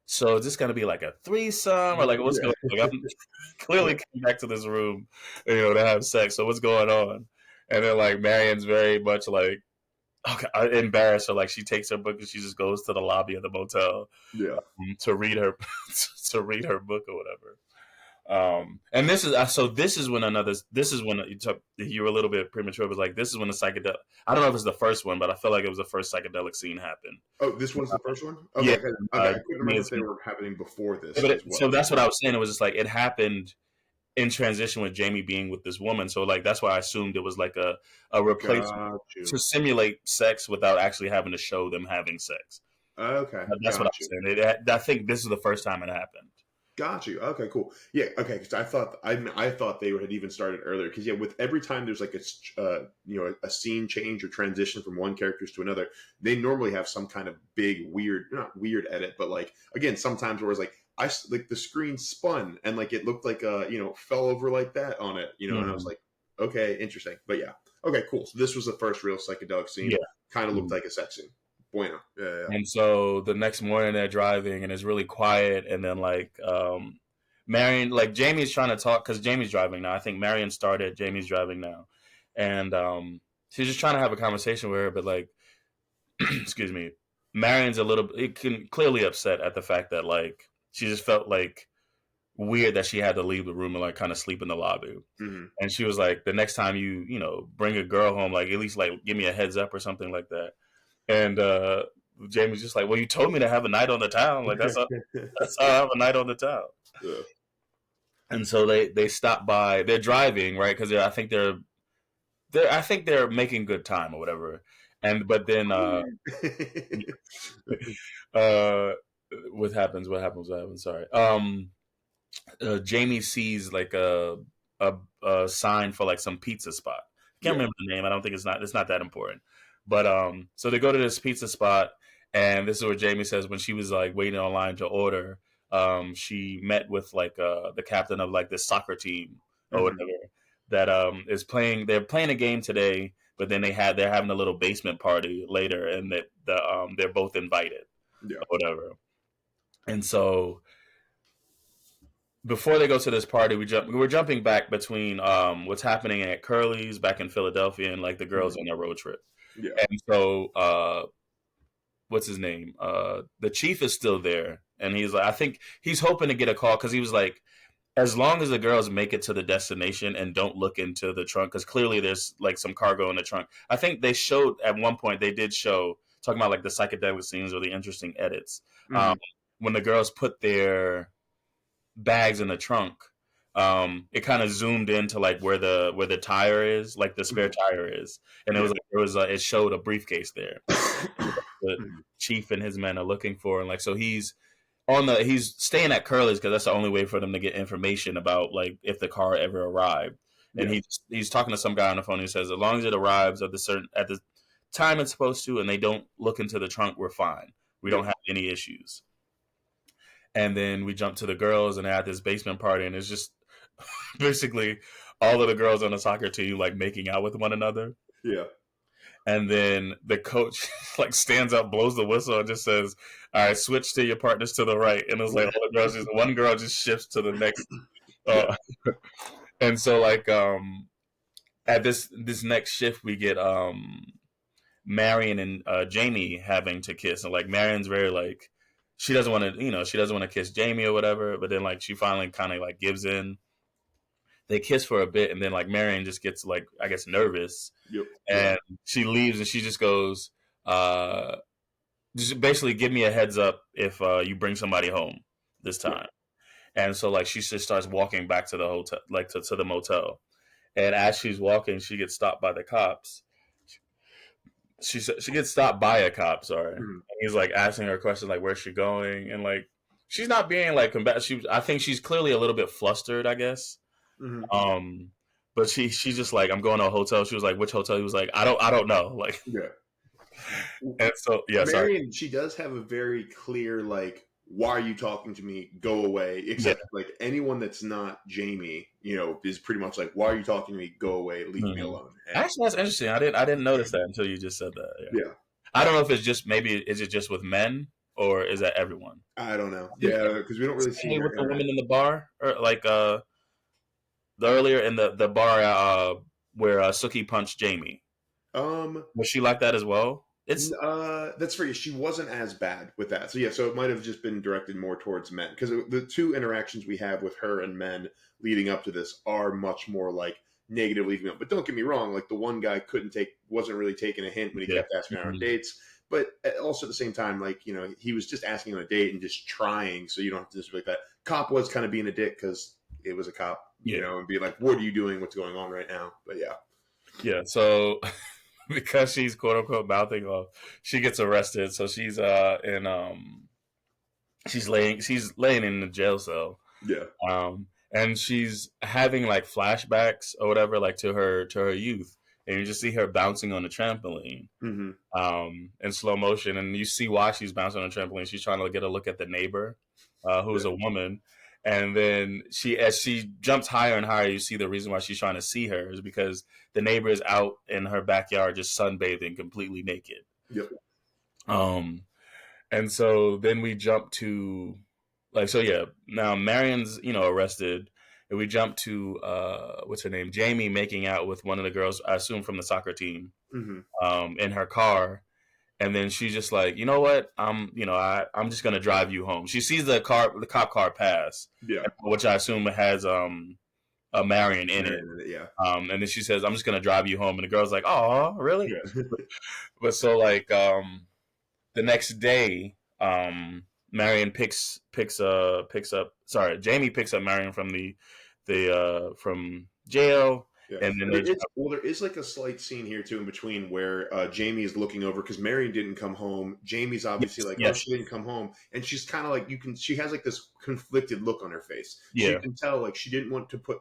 "So is this going to be like a threesome, or like what's going on?" Like, I'm clearly coming back to this room, to have sex. So what's going on? And then like Marian's very much like, okay, embarrassed her. Like she takes her book and she just goes to the lobby of the motel, to read her book or whatever. And this is when you were a little bit premature. It was like, this is when the psychedelic, I don't know if it's the first one, but I feel like it was the first psychedelic scene happened. Oh, this one's the first one? Okay. Yeah. I couldn't remember if they were happening before this. So that's what I was saying. It was just like, it happened in transition with Jamie being with this woman. So like, that's why I assumed it was like a replacement to simulate sex without actually having to show them having sex. Okay. That's what I was saying. I think this is the first time it happened. Got you. Okay, cool. Yeah. Okay. Because I thought they had even started earlier. Because with every time there's like a scene change or transition from one character to another, they normally have some kind of big not weird edit, but like, again, sometimes where it's like the screen spun and like it looked like fell over like that on it, mm-hmm. And I was like, okay, interesting. But yeah, okay, cool. So this was the first real psychedelic scene. Yeah. Kind of looked like a sex scene. Bueno. Yeah. And so the next morning they're driving and it's really quiet, and then like Marian, like Jamie's trying to talk because Jamie's driving now. I think Marian started, Jamie's driving now, and she's just trying to have a conversation with her, but like excuse me, Marian's clearly upset at the fact that like she just felt like weird that she had to leave the room and like kind of sleep in the lobby. Mm-hmm. And she was like, the next time you bring a girl home, like at least like give me a heads up or something like that. And Jamie's just like, well, you told me to have a night on the town. Like that's how I have a night on the town. Yeah. And so they stop by. They're driving, right? Because I think they're making good time or whatever. But then what happens? Sorry. Jamie sees like a sign for like some pizza spot. I can't remember the name. I don't think it's not that important. But so they go to this pizza spot, and this is where Jamie says when she was like waiting online to order, she met with like the captain of like this soccer team or whatever that is playing. They're playing a game today, but then they're having a little basement party later, and that they're both invited, or whatever. And so before they go to this party, we're jumping back between what's happening at Curly's back in Philadelphia and like the girls on their road trip. Yeah. And so what's his name? The chief is still there, and he's like, I think he's hoping to get a call because he was like, as long as the girls make it to the destination and don't look into the trunk, because clearly there's like some cargo in the trunk. I think they showed at one point, they did show talking about like the psychedelic scenes or the interesting edits. Mm-hmm. When the girls put their bags in the trunk, it kind of zoomed into like where the tire is, like the spare tire is, and it was like it showed a briefcase there. The chief and his men are looking for, and like so he's staying at Curly's because that's the only way for them to get information about like if the car ever arrived. And he's talking to some guy on the phone. He says, as long as it arrives at the time it's supposed to, and they don't look into the trunk, we're fine. We don't have any issues. And then we jump to the girls, and they're at this basement party, and it's just basically all of the girls on the soccer team like making out with one another. Yeah. And then the coach like stands up, blows the whistle, and just says, "All right, switch to your partners to the right." And it's like all the girls, one girl just shifts to the next. And so like at this next shift, we get Marian and Jamie having to kiss, and like Marian's very like she doesn't want to kiss Jamie or whatever, but then like she finally kind of like gives in. They kiss for a bit, and then like Marian just gets like I guess nervous, and she leaves, and she just goes, just basically give me a heads up if you bring somebody home this time. And so like she just starts walking back to the hotel, like to the motel, and as she's walking, she gets stopped by the cops. She gets stopped by a cop, sorry, and he's like asking her questions like where's she going, and like she's not being like combative. I think she's clearly a little bit flustered, I guess. Mm-hmm. But she's just like, I'm going to a hotel. She was like, which hotel? He was like, I don't know. Like, and so Marian, she does have a very clear like, why are you talking to me? Go away. Except like anyone that's not Jamie, is pretty much like, why are you talking to me? Go away. Leave me alone. And actually, that's interesting. I didn't notice that until you just said that. Yeah. I don't know if it's just is it just with men or is that everyone? I don't know. Yeah, because we don't really see with the women in the bar or like earlier in the bar where Sookie punched Jamie. Was she like that as well? That's fair. She wasn't as bad with that. So it might have just been directed more towards men because the two interactions we have with her and men leading up to this are much more like negatively female. But don't get me wrong, like the one guy wasn't really taking a hint when he kept asking her on dates. But also at the same time, like, he was just asking on a date and just trying. So you don't have to just be like that. Cop was kind of being a dick because it was a cop, and be like, what are you doing? What's going on right now? But yeah. Yeah. So because she's quote unquote mouthing off, she gets arrested. So she's she's laying in the jail cell. Yeah. And she's having like flashbacks or whatever, like to her youth. And you just see her bouncing on the trampoline in slow motion. And you see why she's bouncing on the trampoline. She's trying to get a look at the neighbor, who's a woman. And then as she jumps higher and higher, you see the reason why she's trying to see her is because the neighbor is out in her backyard just sunbathing completely naked. Yep. And so then we jump to now Marian's, arrested. And we jump to what's her name? Jamie making out with one of the girls, I assume from the soccer team, in her car. And then she's just like, you know what? I'm just gonna drive you home. She sees the cop car pass, which I assume has a Marian in it. Yeah. And then she says, I'm just gonna drive you home. And the girl's like, oh, really? Yeah. But so like the next day, Marian Jamie picks up Marian from from jail. Yeah. And then there is like a slight scene here too in between where Jamie is looking over because Marian didn't come home. Jamie's obviously oh, she didn't come home, and she's kind of like she has like this conflicted look on her face. So you can tell like she didn't want to put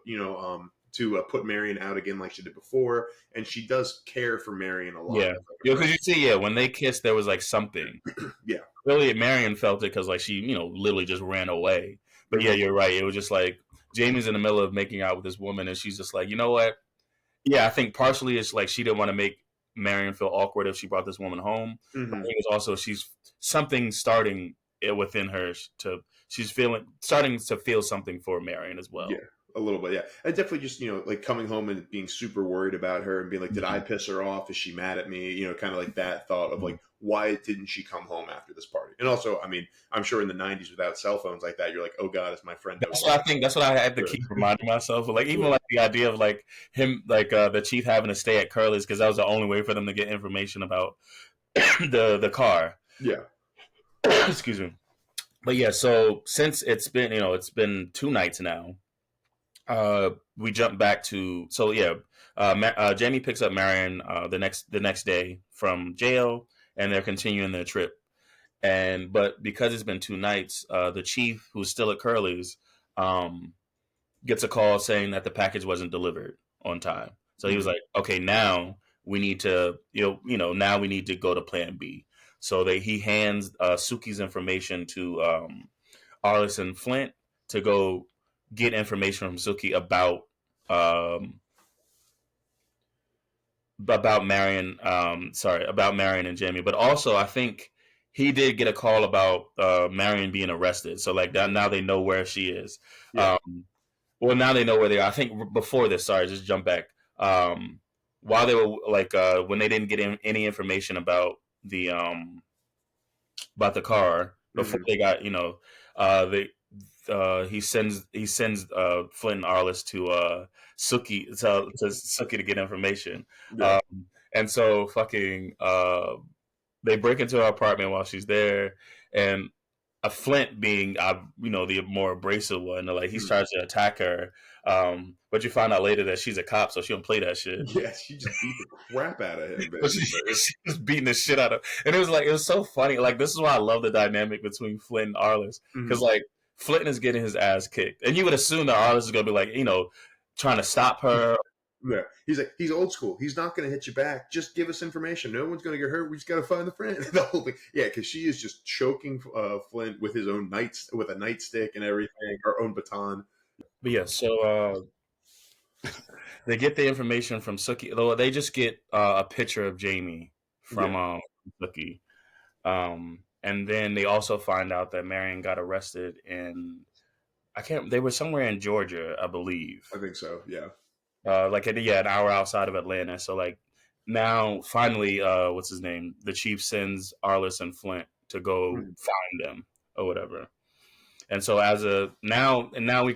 put Marian out again like she did before, and she does care for Marian a lot. Yeah, because you see, when they kissed, there was like something. Yeah, really, Marian felt it because like she literally just ran away. But yeah, you're right. It was just like Jamie's in the middle of making out with this woman, and she's just like, you know what? Yeah, I think partially it's like she didn't want to make Marian feel awkward if she brought this woman home. I think it's also she's something starting within her to she's starting to feel something for Marian as well. Yeah, a little bit. Yeah, and definitely just like coming home and being super worried about her and being like, did I piss her off? Is she mad at me? Kind of like that thought of like, why didn't she come home after this party? And also, I mean, I'm sure in the '90s without cell phones like that, you're like, oh god, is my friend? That's what I think. That's what I had to keep reminding myself of. Like even like the idea of like him, like the chief having to stay at Curly's because that was the only way for them to get information about the car. Yeah. Excuse me. But yeah, so since it's been 2 nights now, we jump back to Jamie picks up Marian the next day from jail, and they're continuing their trip. But because it's been 2 nights, the chief, who's still at Curly's, gets a call saying that the package wasn't delivered on time. So he was like, "Okay, now we need to now we need to go to Plan B." So he hands Suki's information to Arliss and Flint to go get information from Suki about Marian. About Marian and Jamie. But also, I think he did get a call about Marian being arrested. So like now they know where she is. Yeah. Well, now they know where they are. I think before this, sorry, just jump back. While they were like when they didn't get any information about the car before they got he sends Flint and Arliss to Suki to get information. Yeah. And so fucking they break into her apartment while she's there, and Flint being the more abrasive one, like he starts to attack her. But you find out later that she's a cop, so she don't play that shit. Yeah, she just beat the crap out of him. She was beating the shit out of, and it was so funny. Like this is why I love the dynamic between Flint and Arliss, because like Flint is getting his ass kicked, and you would assume that Arliss is gonna be like trying to stop her. Yeah, he's old school. He's not going to hit you back. Just give us information. No one's going to get hurt. We just got to find the friend. The whole thing. Yeah, because she is just choking Flint with a nightstick and everything, her own baton. But yeah, so they get the information from Suki. Though they just get a picture of Jamie from Suki, and then they also find out that Marian got arrested in they were somewhere in Georgia, I believe. I think so. Yeah. An hour outside of Atlanta. So like now, finally, what's his name? The chief sends Arliss and Flint to go find them or whatever. And so now we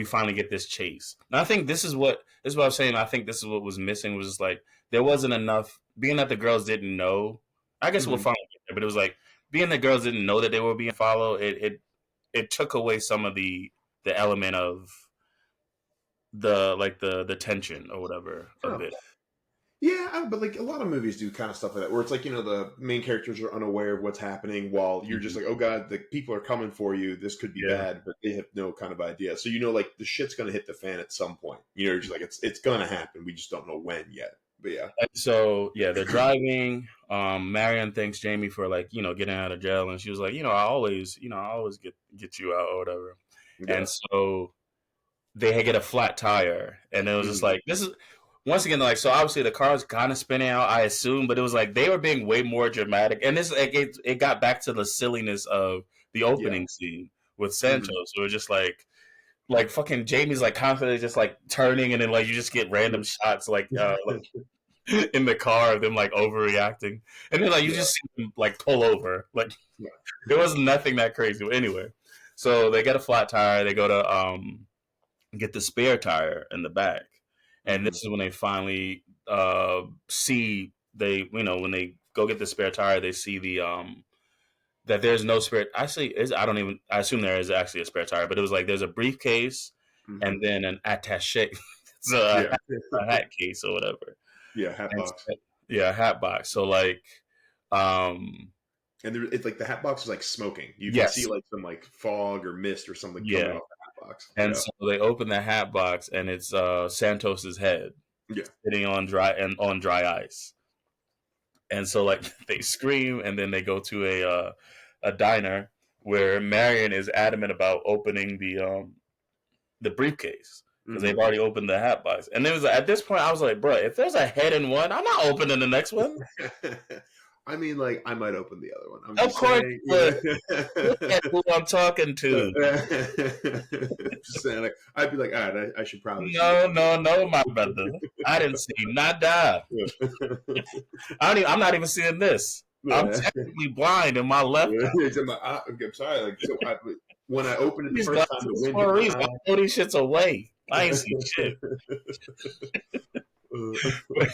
finally get this chase. And I think this is what I was saying. I think this is what was missing, was just like there wasn't enough, being that the girls didn't know. I guess we'll finally get there, but it was like being the girls didn't know that they were being followed. It took away some of the element of the tension or whatever of it. Yeah, but like a lot of movies do kind of stuff like that, where it's like the main characters are unaware of what's happening, while you're just like, oh god, the people are coming for you. This could be bad, but they have no kind of idea. So like the shit's gonna hit the fan at some point. You're just like it's gonna happen. We just don't know when yet. But yeah. And so they're driving. Marian thanks Jamie for getting out of jail, and she was like, I always get you out or whatever. Yeah. And so they get a flat tire, and it was just like, this is once again so obviously the car's kind of spinning out, I assume, but it was like they were being way more dramatic, and this it got back to the silliness of the opening scene with Santos. So it was just like fucking Jamie's like constantly just like turning, and then like you just get random shots like in the car of them like overreacting, and then like you just see them like pull over. Like there was nothing that crazy. But anyway, so they get a flat tire. They go to get the spare tire in the back, and this is when they finally see when they go get the spare tire, they see the that there's no spare. Actually, I assume there is actually a spare tire, but it was like there's a briefcase and then an attaché, so a hat case or whatever. Yeah, hat box. Hat box. So like, and it's like the hat box is like smoking. You can see like some like fog or mist or something coming off the hat box. And so they open the hat box, and it's Santos's head, sitting on dry ice. And so like they scream, and then they go to a diner where Marian is adamant about opening the briefcase, because they've already opened the hat box. And it was at this point I was like, bro, if there's a head in one, I'm not opening the next one. I mean, like, I might open the other one. I'm Of just course, saying. but look at who I'm talking to. Just saying, like, I'd be like, all right, I should probably see No, no, no, my brother. I didn't see nada. it. I'm not even seeing this. I'm Yeah. technically blind in my left eye. I'm sorry. Like, so when I opened it the These first time, the glasses wind hit for a my reason. I throw these shits away. I ain't see shit. eye.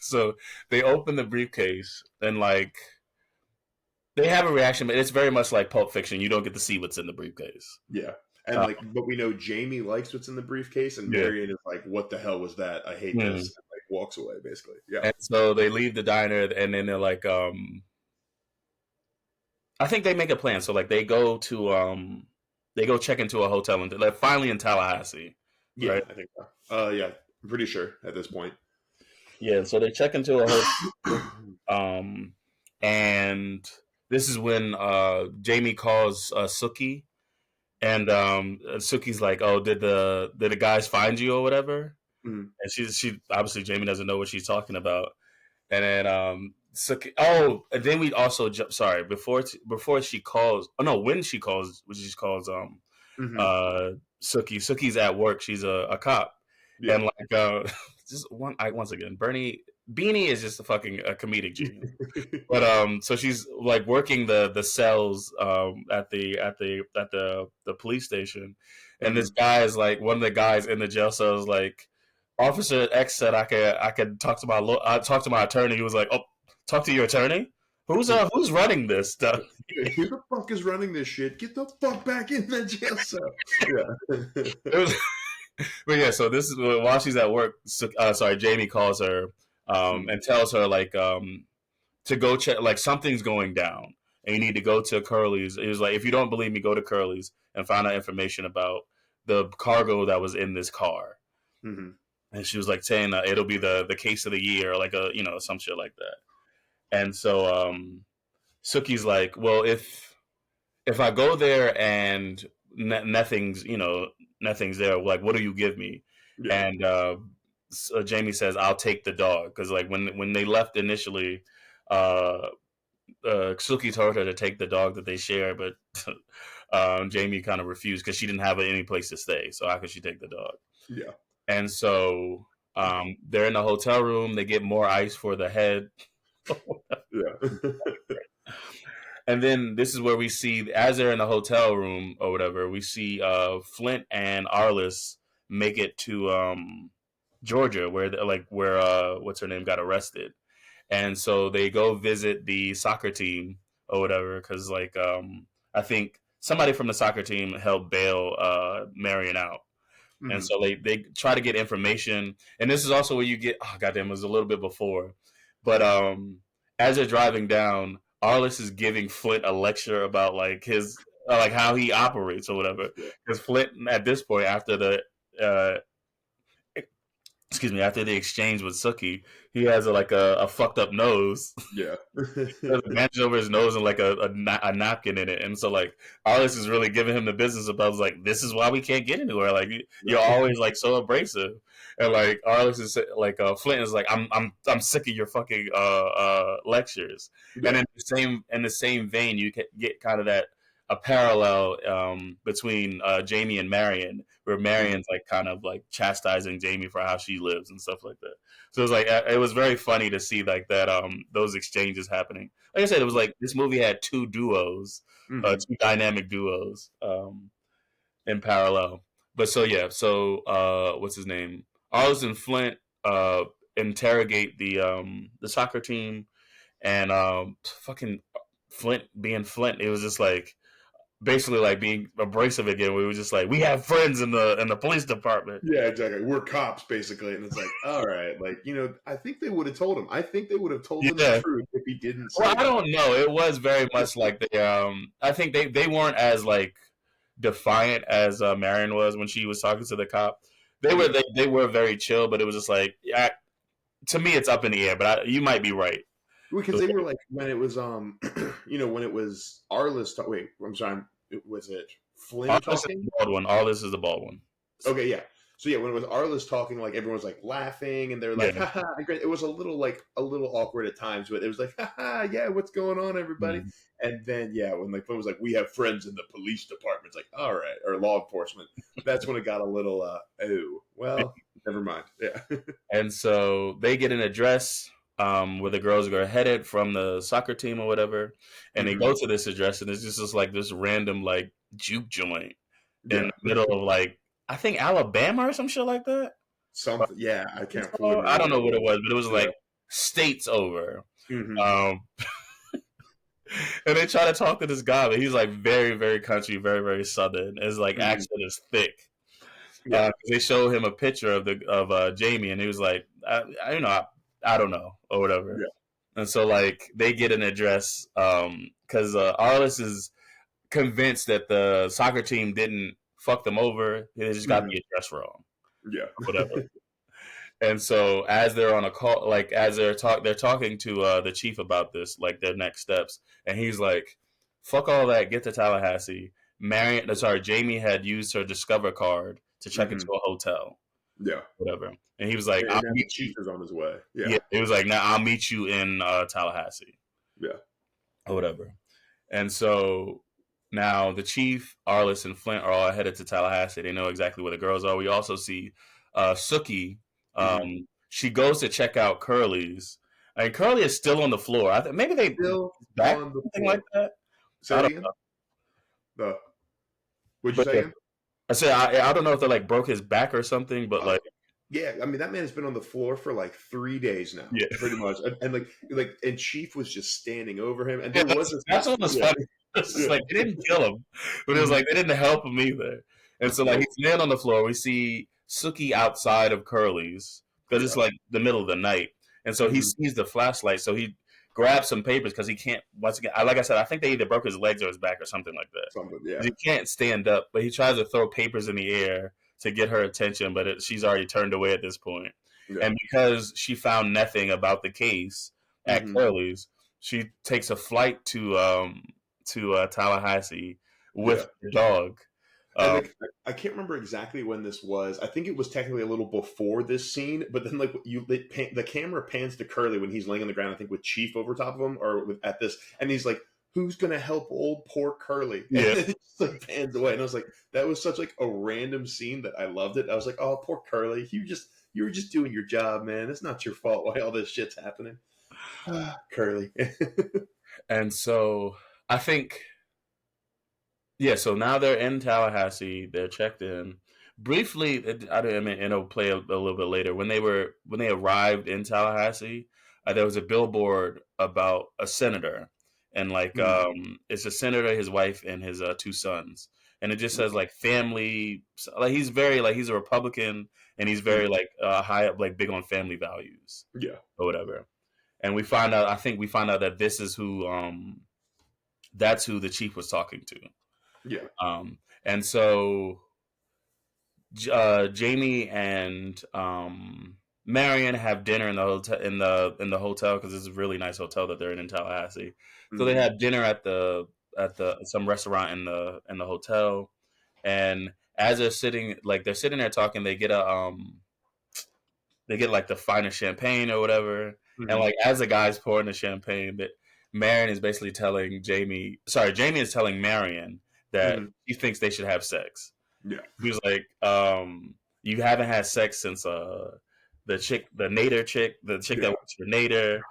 So they open the briefcase and like they have a reaction, but it's very much like Pulp Fiction. You don't get to see what's in the briefcase. Yeah. And like, but we know Jamie likes what's in the briefcase, and Yeah. Marian is like, "What the hell was that? I hate this," and like walks away, basically. Yeah. And so they leave the diner, and then they're like, I think they make a plan. So like they go check into a hotel, and like finally in Tallahassee. Yeah, Right? I think so. Yeah, I'm pretty sure at this point. Yeah. So they check into a hotel, and this is when Jamie calls Sookie. And Suki's like, "Oh, did the guys find you or whatever?" Mm. And she obviously Jamie doesn't know what she's talking about. And then Suki. Oh, and then we also jump. Sorry, before she calls. Oh no, when she calls Suki. Suki's at work. She's a cop. Yeah. And like just once again, Beanie is just a comedic genius. But so she's like working the cells at the police station, and this guy is like one of the guys in the jail cell is like, Officer X said I could talk to my attorney. He was like, oh, talk to your attorney. Who's running this stuff? Who the fuck is running this shit? Get the fuck back in the jail cell. Yeah. But yeah, so this is while she's at work. Jamie calls her and tells her like to go check, like something's going down, and you need to go to Curly's. It was like, if you don't believe me, go to Curly's and find out information about the cargo that was in this car. Mm-hmm. And she was like saying it'll be the case of the year, like some shit like that. And so Suki's like, well, if I go there and nothing's there, like, what do you give me? Yeah. And Jamie says, I'll take the dog, because like when they left initially, Suki told her to take the dog that they share, but Jamie kind of refused because she didn't have any place to stay. So how could she take the dog? Yeah. And so they're in the hotel room. They get more ice for the head. Yeah. And then this is where we see, as they're in the hotel room or whatever, we see Flint and Arliss make it to Georgia, where what's her name got arrested. And so they go visit the soccer team or whatever, because like I think somebody from the soccer team helped bail Marian out. Mm-hmm. And so they try to get information. And this is also where you get, goddamn, it was a little bit before. But as they're driving down, Arliss is giving Flint a lecture about like his like how he operates or whatever. Because Flint, at this point, after the exchange with Suki, he has a fucked up nose. Yeah. There's a bandage over his nose and like a napkin in it. And so like Arliss is really giving him the business about, like, this is why we can't get anywhere. Like, you're always like so abrasive. And like Arliss is like Flint is like, I'm sick of your fucking lectures. Yeah. And in the same vein, you get kind of a parallel between Jamie and Marian, where Marian's like kind of like chastising Jamie for how she lives and stuff like that. So it was like, it was very funny to see like that those exchanges happening. Like I said, it was like this movie had two duos, two dynamic duos in parallel. But so yeah, what's his name? Arliss and Flint interrogate the soccer team, and fucking Flint being Flint, it was just like basically like being abrasive again. We were just like, we have friends in the police department. Yeah, exactly. We're cops, basically. And it's like, all right, like, I think they would have told him. I think they would have told him the truth if he didn't say I don't know. It was very much like I think they weren't as like defiant as Marian was when she was talking to the cop. They were very chill, but it was just like, to me, it's up in the air. But you might be right. Because they were like, when it was when it was Arliss. Wait, I'm sorry. Was it Flynn talking? Is the bald one. Arliss is the bald one. Okay, yeah. So yeah, when it was Arliss talking, like everyone was like laughing and they're like, Yeah. haha. It was a little awkward at times, but it was like, haha, yeah, what's going on, everybody? Mhm. And then yeah, when like it was like, we have friends in the police department, it's like, all right, or law enforcement. That's when it got a little oh, well, never mind. Yeah. And so they get an address where the girls are headed from the soccer team or whatever, and they Hmm. go to this address, and it's just like this random like juke joint in Yeah. the middle of like I think Alabama or some shit like that. Something, yeah, I can't fully I remember don't what know it what it was. was, but it was Yeah. like states over. Hmm. Um, and they try to talk to this guy, but he's like very, very country, very, very southern. His like Hmm. accent is thick. Yeah. They show him a picture of Jamie, and he was like, I don't know or whatever. Yeah. And so like they get an address because Arliss is convinced that the soccer team didn't fuck them over. They just got Hmm. the address wrong, Yeah. whatever. And so as they're on a call, like as they're talking to the chief about this, like their next steps, and he's like, "Fuck all that, get to Tallahassee." Jamie had used her Discover card to check into Hmm. a hotel, Yeah. whatever. And he was like, "I'll And now the meet chief you." is on his way. Yeah, Yeah. it was like, "Now I'll meet you in Tallahassee Yeah. or whatever." And so now the chief, Arliss, and Flint are all headed to Tallahassee. They know exactly where the girls are. We also see Sookie. Hmm. She goes to check out Curly's. I mean, Curly is still on the floor. I think maybe they Still back on the something like floor. that. Say I it don't again. know. The What'd you But say yeah, again? I said I don't know if they like broke his back or something. But like, Yeah, I mean that man has been on the floor for like 3 days now, yeah, pretty much, and and Chief was just standing over him, and yeah, there was that's what was yeah, funny. It's just yeah, like they didn't kill him, but it was mhm, like they didn't help him either. And so like no, he's laying on the floor. We see Sookie outside of Curly's because it's yeah, like the middle of the night, and so he hmm, sees the flashlight. So he grabs some papers because he can't. Once again, like I said, I think they either broke his legs or his back or something like that. something, yeah, He can't stand up, but he tries to throw papers in the air to get her attention, but she's already turned away at this point. yeah, And because she found nothing about the case at hmm. Curly's, she takes a flight to Tallahassee Yeah. with the dog. And Um, like I can't remember exactly when this was. I think it was technically a little before this scene, but then like the camera pans to Curly when he's laying on the ground. I think with Chief over top of him, or at this, and he's like, "Who's gonna help old poor Curly?" And yeah, it just like pans away, and I was like, that was such like a random scene that I loved it. I was like, "Oh, poor Curly, you were just doing your job, man. It's not your fault why all this shit's happening." Curly. and so I think yeah. So now they're in Tallahassee. They're checked in. Briefly, I mean, it'll play a little bit later. When they arrived in Tallahassee, there was a billboard about a senator, and like Mhm. it's a senator, his wife, and his two sons, and it just says like family. Like he's very like he's a Republican, and he's very like high up, like big on family values Yeah, or whatever. And we find out. I think we find out that this is who that's who the chief was talking to. yeah, And so Jamie and Marian have dinner in the hotel in the hotel because it's a really nice hotel that they're in Tallahassee. So they hmm, have dinner at the some restaurant in the hotel, and as they're sitting there talking, they get like the finest champagne or whatever, and hmm, like as the guy's pouring the champagne, that Marian is basically telling Jamie is telling Marian that hmm, he thinks they should have sex. yeah, He was like, "You haven't had sex since the Nader chick, the chick that yeah, works for Nader,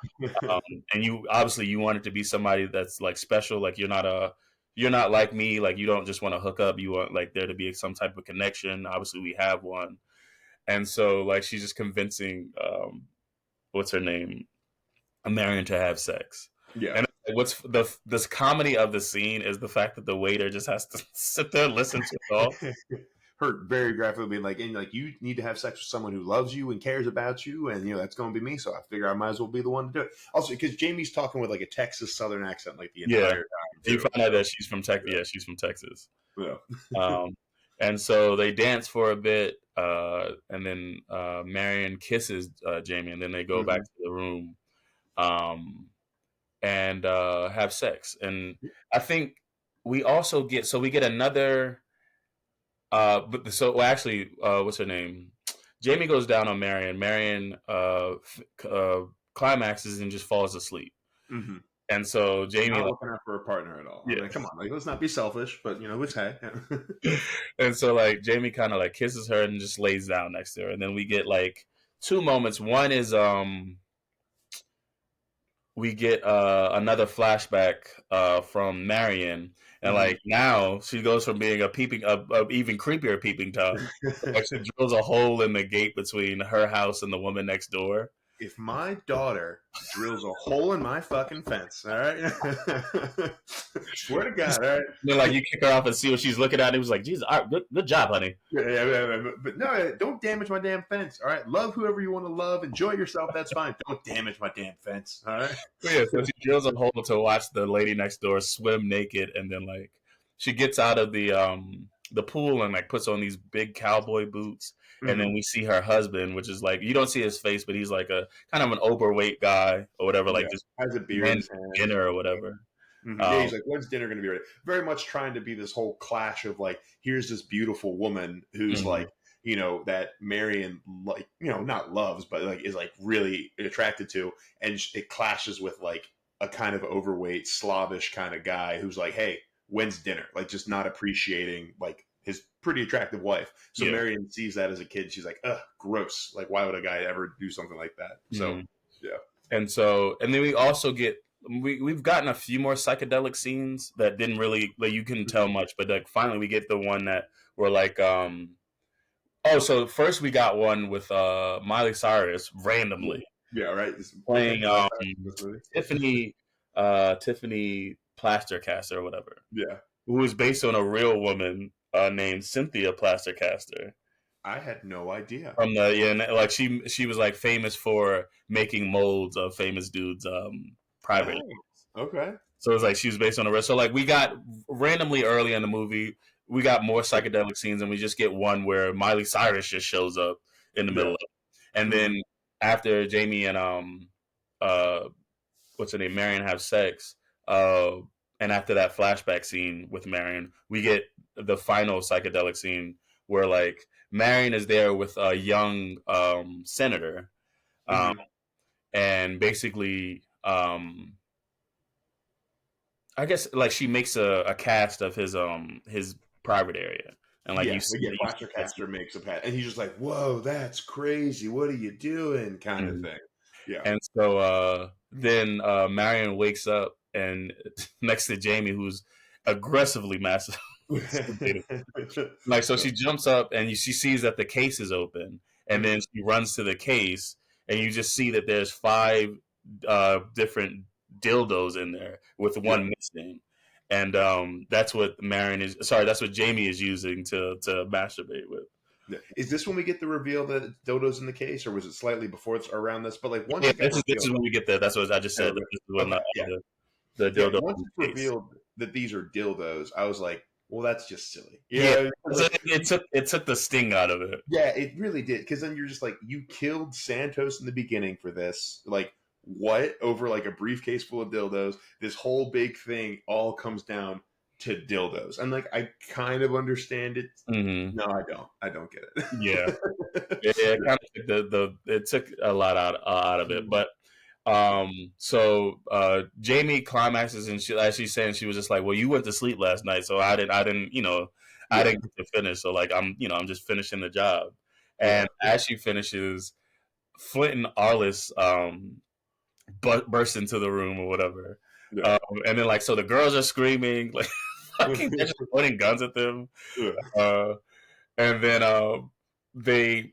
and you want it to be somebody that's like special. Like you're not like me. Like you don't just want to hook up. You want like there to be some type of connection. Obviously, we have one, and so like she's just convincing what's her name, Marion, to have sex. yeah. And what's this comedy of the scene is the fact that the waiter just has to sit there and listen to it all. Her very graphically being like, and like you need to have sex with someone who loves you and cares about you, and that's going to be me. So I figure I might as well be the one to do it. Also, because Jamie's talking with like a Texas Southern accent like the Yeah, entire time you too. find out So that she's from Texas. yeah, Yeah, she's from Texas. yeah, Um, and so they dance for a bit, and then Marion kisses Jamie, and then they go back hmm, to the room and have sex. And I think we also get another. What's her name? Jamie goes down on Marian. Marian climaxes and just falls asleep. Mm-hmm. And so Jamie, Not like, looking out for a partner at all. I yeah. mean, come on, like let's not be selfish, but it's hey. And so like Jamie kind of like kisses her and just lays down next to her. And then we get like two moments. One is we get another flashback from Marian, and like now she goes from being a even creepier peeping tom. Like she drills a hole in the gate between her house and the woman next door. If my daughter drills a hole in my fucking fence, all right? Swear to God, all right? Then like you kick her off and see what she's looking at. It was like, Jesus, all right, good job, honey. Yeah, but no, don't damage my damn fence, all right? Love whoever you want to love. Enjoy yourself, that's fine. Don't damage my damn fence, all right? Yeah, so she drills a hole to watch the lady next door swim naked, and then like she gets out of the pool and like puts on these big cowboy boots. And then we see her husband, which is like you don't see his face, but he's like a kind of an overweight guy or whatever, like just has a beard in his hand. Dinner or whatever. Yeah, he's like, when's dinner going to be ready? Very much trying to be this whole clash of like, here's this beautiful woman who's like, that Marian like, not loves, but like is like really attracted to, and it clashes with like a kind of overweight Slavish kind of guy who's like, hey, when's dinner? Like just not appreciating like his pretty attractive wife. So Marian sees that as a kid. She's like, ugh, gross. Like, why would a guy ever do something like that? So, yeah. And then we also get, we've gotten a few more psychedelic scenes that didn't really, like, you couldn't tell much, but like finally we get the one that we're like, so first we got one with Miley Cyrus randomly. Yeah, right. Playing Tiffany Plastercaster or whatever. Yeah. Who is based on a real woman named Cynthia Plastercaster. I had no idea. From like she was like famous for making molds of famous dudes private. Oh, okay. So it was like she was based on a real. So like we got randomly early in the movie, we got more psychedelic scenes, and we just get one where Miley Cyrus just shows up in the middle of it. And then after Jamie and what's her name, Marian have sex, and after that flashback scene with Marian, we get the final psychedelic scene where like Marian is there with a young senator, and basically, I guess like she makes a cast of his private area, and like Plastercaster makes a cast, and he's just like, "Whoa, that's crazy! What are you doing?" kind of thing. Yeah, and so then Marian wakes up and next to Jamie, who's aggressively massive. Like, so she jumps up and she sees that the case is open, and then she runs to the case, and you just see that there's 5 different dildos in there with one missing, and that's what that's what Jamie is using to masturbate with. Is this when we get the reveal that it's dildos in the case, or was it slightly before it's around this? But like once this is when we get there. That's what I just said. This is when the dildo. Once it's revealed that these are dildos, I was like, well, that's just silly. It took the sting out of it. Yeah, it really did. Because then you're just like, you killed Santos in the beginning for this. Like, what? Over like a briefcase full of dildos. This whole big thing all comes down to dildos. And like, I kind of understand it. No, I don't. I don't get it. Yeah. It kind of took it took a lot out of it. But so Jamie climaxes, and as she's saying, she was just like, well, you went to sleep last night, so I didn't I didn't get to finish, so like I'm just finishing the job. And as she finishes, Flint and Arliss burst into the room or whatever, and then like, so the girls are screaming, like fucking, they're just pointing guns at them, and then they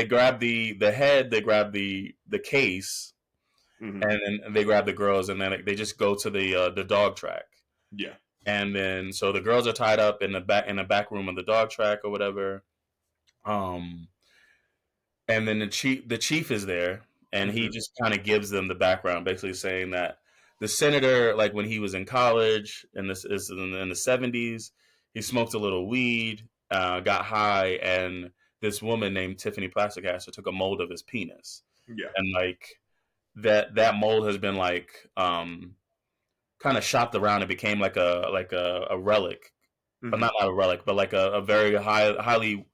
grab the head, they grab the case. And then they grab the girls, and then they just go to the dog track. Yeah. And then so the girls are tied up in the back room of the dog track or whatever. And then the chief is there, and he just kind of gives them the background, basically saying that the senator, like when he was in college, and this is in the 70s, he smoked a little weed, got high, and this woman named Tiffany Plastercaster took a mold of his penis. Yeah. And like that mold has been like kind of shopped around and became like a relic not a relic, but like a very highly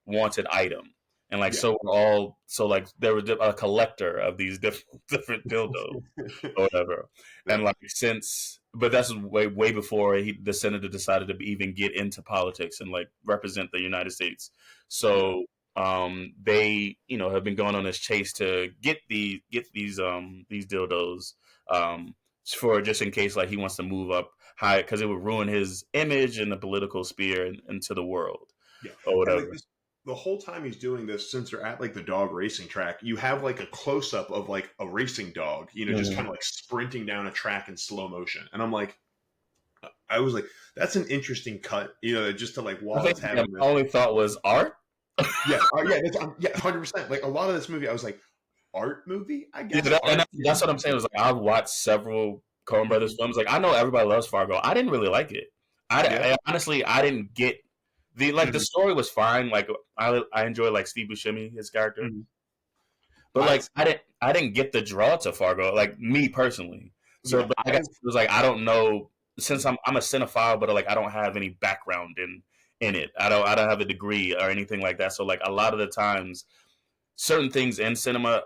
wanted item. And like Yeah. so we're all like there was a collector of these different dildos or whatever. Yeah. And like since, but that's way before the senator decided to even get into politics and like represent the United States. So they have been going on this chase to get these dildos for just in case like he wants to move up high because it would ruin his image in the political sphere and into the world or whatever. And, like, the whole time he's doing this, since they're at like the dog racing track, you have like a close up of like a racing dog, just kind of like sprinting down a track in slow motion. And I'm like, I was like, that's an interesting cut, just to like while it's having. My only thought was art. Yeah, 100%. Like a lot of this movie, I was like, art movie, I guess. That's what I'm saying. It was like I've watched several Coen Brothers films. Like I know everybody loves Fargo. I didn't really like it. I honestly didn't get the story was fine. Like I enjoy like Steve Buscemi, his character, but like I didn't get the draw to Fargo. Like me personally. So but I guess it was like I don't know since I'm a cinephile, but like I don't have any background in it. I don't have a degree or anything like that. So like a lot of the times, certain things in cinema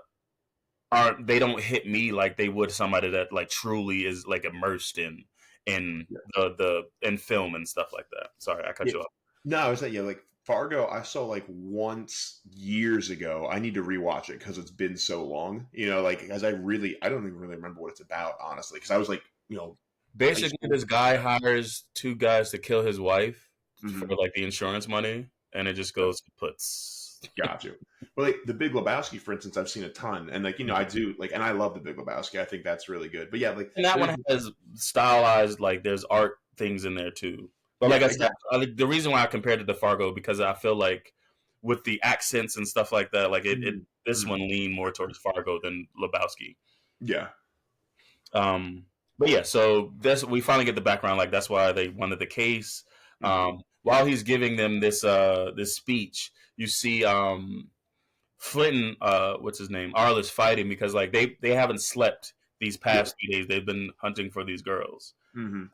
they don't hit me like they would somebody that like truly is like immersed in the film and stuff like that. Sorry, I cut you off. No, I was like, like Fargo, I saw like once years ago. I need to rewatch it because it's been so long. Like because I don't even really remember what it's about, honestly. Because I was like, basically, this guy hires two guys to kill his wife for like the insurance money, and it just goes puts. Got you. Well, like The Big Lebowski, for instance, I've seen a ton, and like I do like, and I love The Big Lebowski. I think that's really good. But yeah, like and that one has stylized like there's art things in there too. But like I said, the reason why I compared it to Fargo because I feel like with the accents and stuff like that, like this one leaned more towards Fargo than Lebowski. Yeah. But yeah, so we finally get the background. Like that's why they wanted the case. While he's giving them this speech, you see Flint, what's his name, Arliss fighting because like they haven't slept these past few days. They've been hunting for these girls. And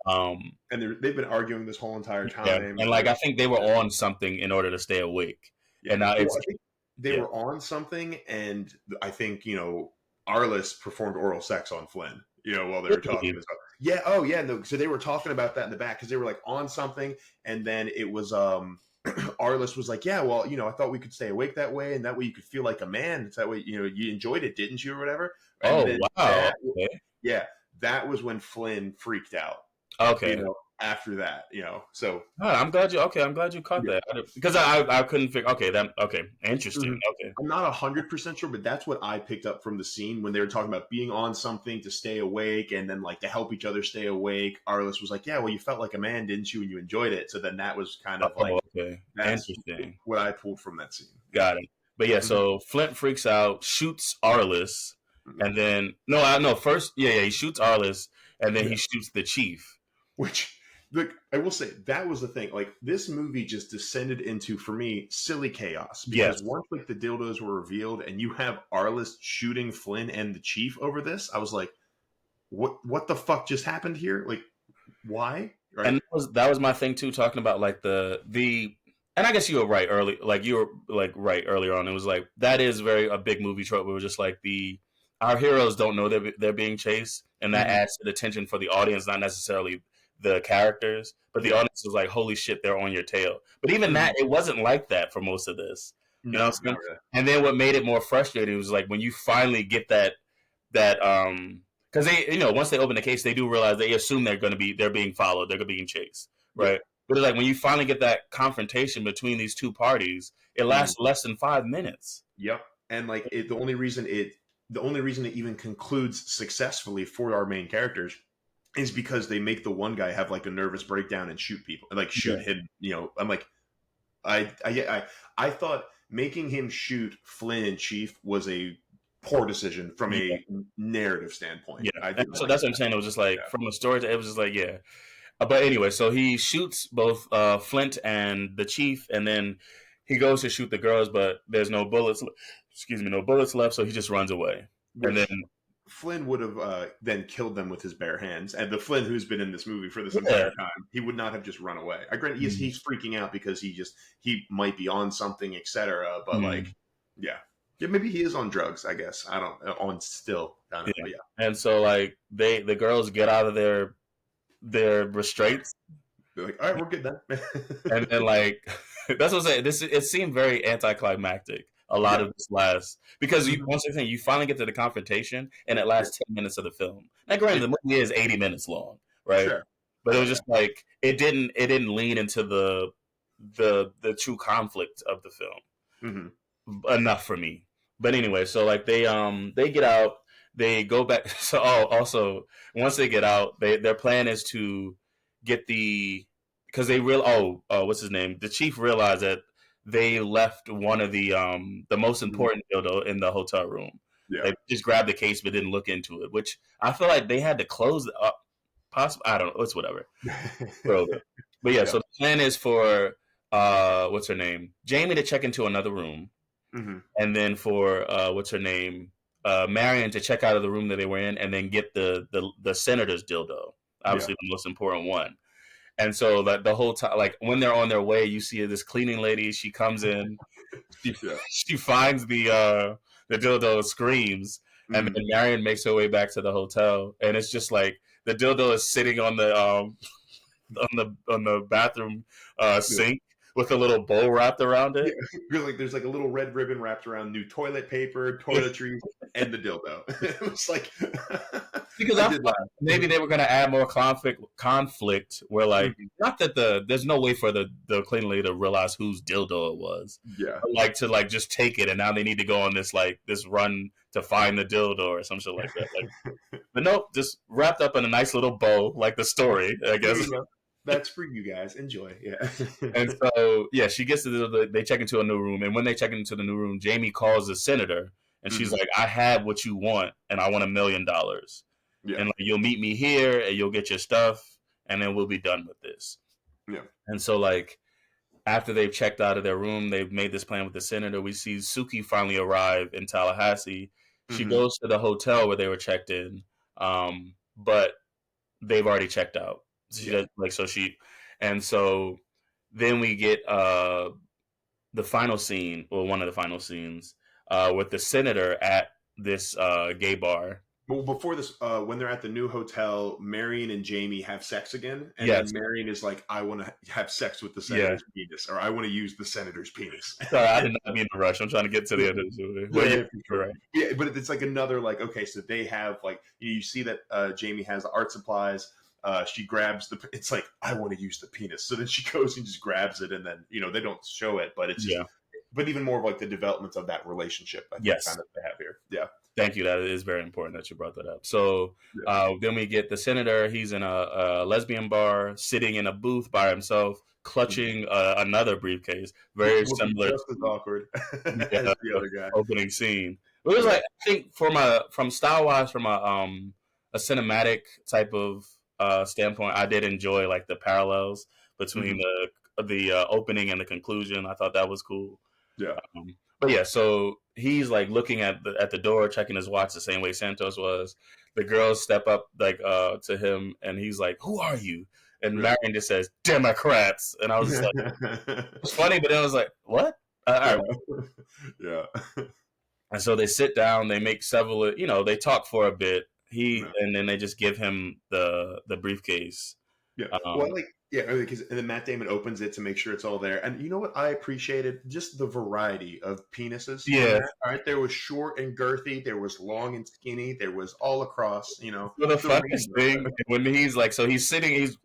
they've been arguing this whole entire time. Yeah. And like I think they were on something in order to stay awake. Yeah. And I think they were on something, and I think Arliss performed oral sex on Flynn. While they were talking about. Yeah. Oh, yeah. No, so they were talking about that in the back because they were like on something, and then it was Arliss was like, "Yeah, well, I thought we could stay awake that way, and that way you could feel like a man. It's that way, you enjoyed it, didn't you, or whatever." And wow. That was when Flynn freaked out. Okay. After that, so I'm glad you caught that because I couldn't figure. Okay, interesting. Okay, I'm not 100% sure, but that's what I picked up from the scene when they were talking about being on something to stay awake, and then like to help each other stay awake. Arliss was like, "Yeah, well, you felt like a man, didn't you? And you enjoyed it." So then that was kind of that's interesting. What I pulled from that scene. Got it. But yeah, so Flint freaks out, shoots Arliss, and then first, he shoots Arliss, and then he shoots the chief, which. Look, I will say that was the thing. Like this movie just descended into, for me, silly chaos because once like the dildos were revealed and you have Arliss shooting Flynn and the chief over this, I was like, "What the fuck just happened here? Like, why?" Right? And that was my thing too. Talking about like the and I guess you were right early. Like you were like right earlier on. It was like that is a big movie trope. Where we're just like our heroes don't know they're being chased, and that adds to the tension for the audience, not necessarily the characters, but the audience was like, "Holy shit, they're on your tail." But even that, it wasn't like that for most of this. You know what I'm saying? Really. And then what made it more frustrating was like when you finally get that because they once they open the case, they do realize they assume they're being followed, they're being chased, right? Yeah. But it's like when you finally get that confrontation between these two parties, it lasts less than 5 minutes. Yep, and like the only reason it even concludes successfully for our main characters is because they make the one guy have like a nervous breakdown and shoot people, like shoot him. I'm like, I thought making him shoot Flynn and Chief was a poor decision from a narrative standpoint. Yeah, so that's what I'm saying. It was just like from a story, it was just like But anyway, so he shoots both Flint and the Chief, and then he goes to shoot the girls, but there's no bullets. No bullets left, so he just runs away. And then Flynn would have then killed them with his bare hands, and the Flynn who's been in this movie for this Yeah. entire time, he would not have just run away. I grant he's freaking out because he might be on something, etc. But like, yeah, maybe he is on drugs. I guess I don't on still. I don't know, but yeah. And so like the girls get out of their restraints. They're like, all right, we're good then. And then like that's what I'm saying. It seemed very anticlimactic. A lot of this lasts because once again you finally get to the confrontation and it lasts 10 minutes of the film. Now, granted, the movie is 80 minutes long, right? Sure. But it was just like it didn't lean into the true conflict of the film enough for me. But anyway, so like they get out, they go back. So also once they get out, their plan is to get because they what's his name? The chief realized that they left one of the most important dildo in the hotel room. Yeah. They just grabbed the case but didn't look into it, which I feel like they had to close it up. Possibly, I don't know. It's whatever. But yeah, so the plan is for what's her name? Jamie to check into another room, and then for what's her name? Marian to check out of the room that they were in, and then get the senator's dildo, obviously the most important one. And so like the whole time, like when they're on their way, you see this cleaning lady. She comes in, she finds the dildo, screams, and then Marian makes her way back to the hotel, and it's just like the dildo is sitting on the on the bathroom sink with a little bow wrapped around it. Yeah. Like there's like a little red ribbon wrapped around new toilet paper, toiletries, and the dildo. It was like because I thought maybe they were going to add more conflict where like not that there's no way for the cleaning lady to realize whose dildo it was. Yeah. But like to like just take it and now they need to go on this run to find the dildo or some shit like that. Like, but nope, just wrapped up in a nice little bow like the story, I guess. That's for you guys. Enjoy. Yeah. And so, yeah, she gets to they check into a new room. And when they check into the new room, Jamie calls the senator. And she's like, I have what you want. And I want $1 million. Yeah. And like, you'll meet me here. And you'll get your stuff. And then we'll be done with this. Yeah. And so, like, after they've checked out of their room, they've made this plan with the senator. We see Suki finally arrive in Tallahassee. She goes to the hotel where they were checked in. But they've already checked out. She does, like and so then we get the final scene, or one of the final scenes, with the senator at this gay bar. Well, before this, when they're at the new hotel, Marian and Jamie have sex again, and then Marian is like, "I want to have sex with the senator's penis, or I want to use the senator's penis." Sorry, I did not mean to rush. I'm trying to get to the end of this movie. Yeah, but it's like another like okay, so they have like you see that Jamie has the art supplies. She grabs it's like, I want to use the penis. So then she goes and just grabs it. And then, they don't show it, but it's just, but even more of like the development of that relationship. I think kind of they have here. Yeah. Thank you. That is very important that you brought that up. So then we get the senator. He's in a lesbian bar, sitting in a booth by himself, clutching another briefcase. Very similar. Just as awkward as the other guy. Opening scene. It was like, I think from style wise, from a cinematic type of standpoint, I did enjoy like the parallels between the opening and the conclusion. I thought that was cool. Yeah. But yeah, so he's like looking at the door, checking his watch the same way Santos was. The girls step up like to him, and he's like, "Who are you?" And Marian just says, "Democrats." And I was just like, it's funny, but then I was like, "What?" Yeah. And so they sit down. They make several. They talk for a bit. And then they just give him the briefcase. Yeah. Because and then Matt Damon opens it to make sure it's all there. And you know what I appreciated? Just the variety of penises. Yeah. All right. There was short and girthy. There was long and skinny. There was all across. Well, the funniest thing when he's like, so he's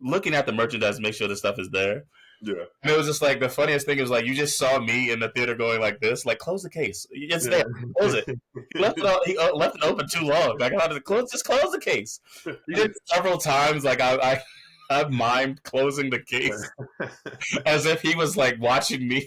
looking at the merchandise to make sure the stuff is there. Yeah. And it was just like the funniest thing is like you just saw me in the theater going like this, like close the case. It's there. Close it. He left it open too long. Like how did it close? Just close the case. He did several times. Like I mimed closing the case as if he was like watching me.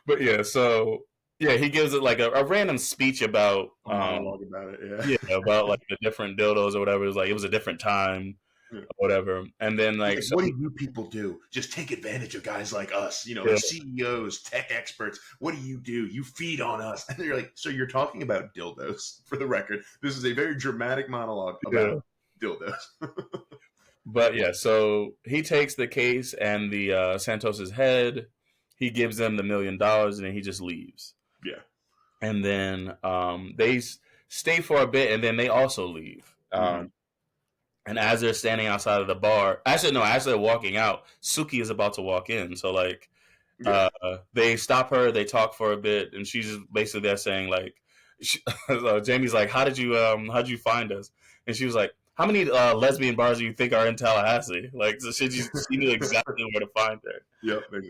But yeah, so yeah, he gives it like a random speech about about it. about like the different dildos or whatever. It was like it was a different time. Yeah. whatever. And then He's like, like, so what do you people do? Just take advantage of guys like us, yeah, like CEOs, tech experts. What do? You feed on us. And they're like, so you're talking about dildos, for the record. This is a very dramatic monologue yeah. about dildos. But yeah, so he takes the case and the Santos's head. He gives them the $1 million, and then he just leaves. Yeah. And then they stay for a bit, and then they also leave. And as they're standing outside of the bar, actually no, as they're walking out, Suki is about to walk in. So like, Yeah. they stop her, they talk for a bit, and she's just basically there saying like, Jamie's like, how'd you find us? And she was like, how many lesbian bars do you think are in Tallahassee? Like, so she knew exactly where to find her. Yep. Like,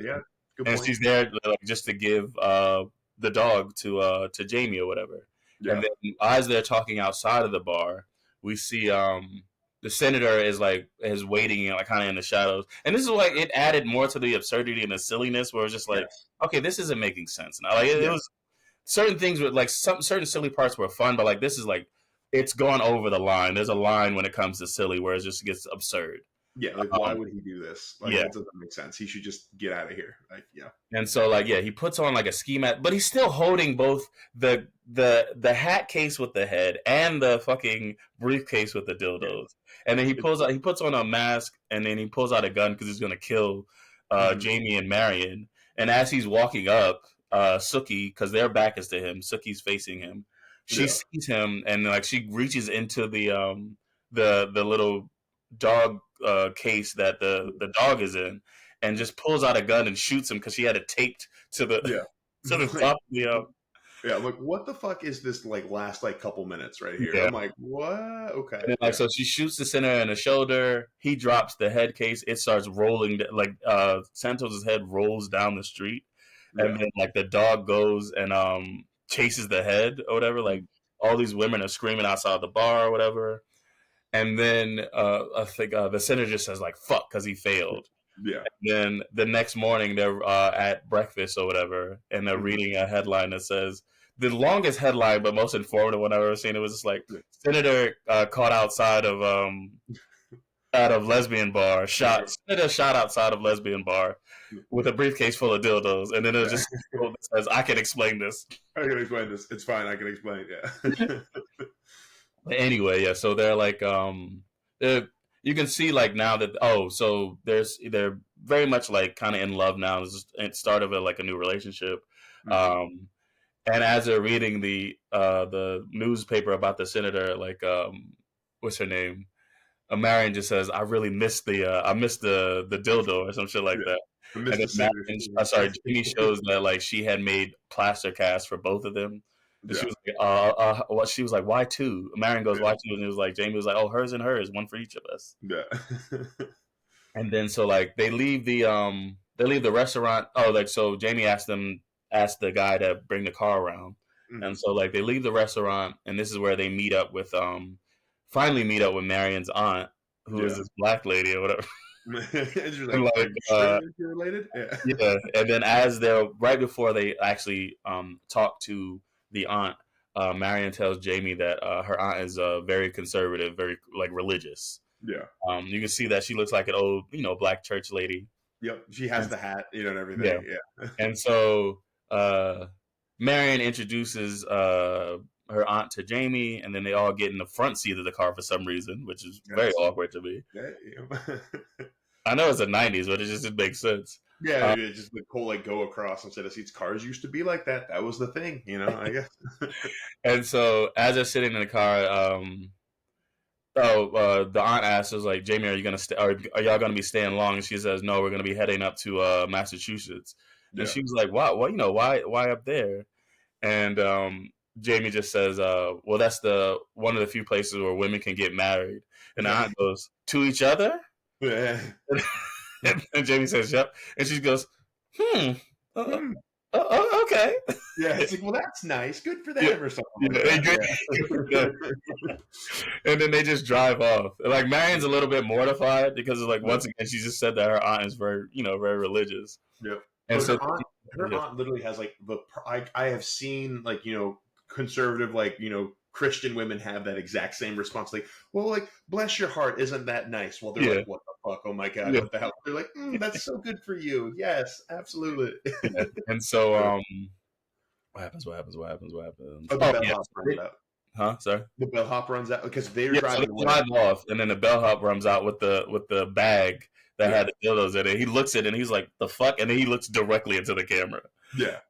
yeah. Good And point. she's there like, just to give the dog to Jamie or whatever. Yeah. And then as they're talking outside of the bar, we see the senator is waiting like kind of in the shadows, and this is like it added more to the absurdity and the silliness, where it's just like, Yes. okay, this isn't making sense now. Like it was certain things with like some certain silly parts were fun, but like this is like it's gone over the line. There's a line when it comes to silly where it just gets absurd. Yeah, like why would he do this? Like Yeah. it doesn't make sense. He should just get out of here. Like, yeah. And so like he puts on like a ski mat, but he's still holding both the hat case with the head and the fucking briefcase with the dildos. And then he puts on a mask, and then he pulls out a gun because he's gonna kill Jamie and Marian. And as he's walking up, Suki, because their back is to him, Suki's facing him. She sees him, and like she reaches into the little dog case that the dog is in, and just pulls out a gun and shoots him because she had it taped to the to the top of the yeah, like what the fuck is this like last like couple minutes right here? Yeah. I'm like, what? Okay. And then, like so she shoots the center in the shoulder, he drops the head case, it starts rolling like Santos's head rolls down the street, and then like the dog goes and chases the head or whatever, like all these women are screaming outside the bar or whatever. And then I think the senator just says like "fuck" because he failed. Yeah. And then the next morning they're at breakfast or whatever, and they're reading a headline that says the longest headline but most informative one I've ever seen. It was just like senator caught outside of lesbian bar, senator shot outside of lesbian bar with a briefcase full of dildos, and then it just says I can explain this. I can explain this. It's fine. I can explain. Yeah. Anyway, yeah. So they're like, you can see like now that so they're very much like kind of in love now. It's just the start of like a new relationship. And as they're reading the newspaper about the senator, like what's her name? Marian just says, "I really missed the dildo" or some shit like that. And then Jamie shows that like she had made plaster casts for both of them. And she was like, she was like, why two? Marian goes, why two? And it was like, Jamie was like, oh, hers and hers, one for each of us. Yeah. And then so like they leave the restaurant. Oh, like so Jamie asked the guy to bring the car around. And so like they leave the restaurant, and this is where they finally meet up with Marian's aunt, who is this black lady or whatever. Related? Yeah. And then as they're right before they actually talk to the aunt, Marian tells Jamie that her aunt is very conservative, very like religious. Yeah. You can see that she looks like an old, black church lady. Yep. She has the hat, and everything. Yeah. And so Marian introduces her aunt to Jamie, and then they all get in the front seat of the car for some reason, which is very awkward to me. Yeah. I know it's the 90s, but it just makes sense. Yeah, just the whole like go across instead of seats. Cars used to be like that. That was the thing, I guess. And so as they're sitting in the car, the aunt asks, "Was like, Jamie, are you gonna stay? Are y'all gonna be staying long?" And she says, "No, we're gonna be heading up to Massachusetts." And she was like, "Wow, why up there?" And Jamie just says, "Well, that's one of the few places where women can get married." And the aunt goes, "To each other?" Yeah. And Jamie says, "Yep." And she goes, okay. Yeah, it's like, well, that's nice. Good for them or something. Like that. And then they just drive off. Like Marian's a little bit mortified because it's like once again she just said that her aunt is very very religious. Yep. And so her aunt literally has like I have seen like conservative like Christian women have that exact same response. Like, well, like, bless your heart, isn't that nice? Well, they're Yeah, like, what the fuck? Oh my God, yeah, what the hell? They're like, that's so good for you. Yes, absolutely. yeah. And so, what happens? What happens? What happens? What happens? Oh, the Oh, yeah. bellhop runs out. Huh? Sorry. The bellhop runs out because they're Yeah, so driving they away. drive off, and then the bellhop runs out with the bag that Yeah, had the dildos in it. He looks at it, and he's like, "The fuck!" And then he looks directly into the camera, yeah.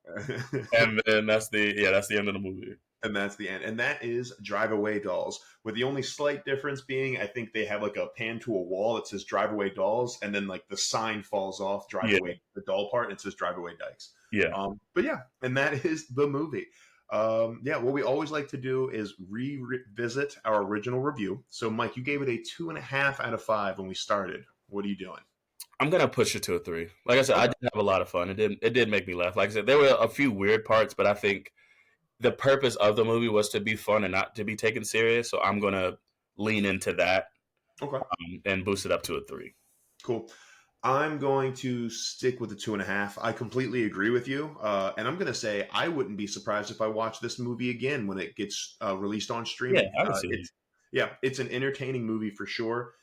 and then that's the end of the movie. And that's the end. And that is Drive Away Dolls, with the only slight difference being I think they have like a pan to a wall that says Drive Away Dolls, and then like the sign falls off Drive Yeah, Away the doll part, and it says Drive Away Dykes. yeah. But yeah, and that is the movie. Yeah, what we always like to do is revisit our original review. So, Mike, you gave it a 2.5 out of 5 when we started. What are you doing? I'm gonna push it to a 3. Like I said, I Okay. did have a lot of fun. It did make me laugh. Like I said, there were a few weird parts, but I think the purpose of the movie was to be fun and not to be taken serious. So I'm gonna lean into that Okay. and boost it up to a 3. Cool. I'm going to stick with the 2.5. I completely agree with you. And I'm going to say I wouldn't be surprised if I watch this movie again when it gets released on Yeah, streaming. I can see it. It's an entertaining movie for sure.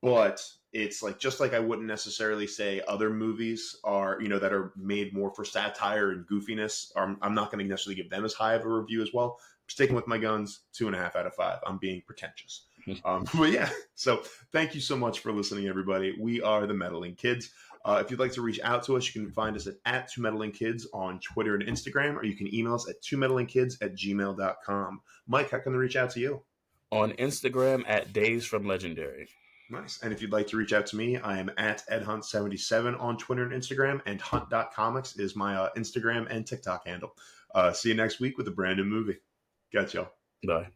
But it's like, just like I wouldn't necessarily say other movies are, that are made more for satire and goofiness. I'm not going to necessarily give them as high of a review as well. I'm sticking with my guns, 2.5 out of 5. I'm being pretentious. But yeah, so thank you so much for listening, everybody. We are the Meddling Kids. If you'd like to reach out to us, you can find us at 2meddlingkids on Twitter and Instagram, or you can email us at 2meddlingkids@gmail.com. Mike, how can they reach out to you? On Instagram at Days from Legendary. Nice. And if you'd like to reach out to me, I am at EdHunt77 on Twitter and Instagram, and Hunt.comics is my Instagram and TikTok handle. See you next week with a brand new movie. Got y'all. Bye.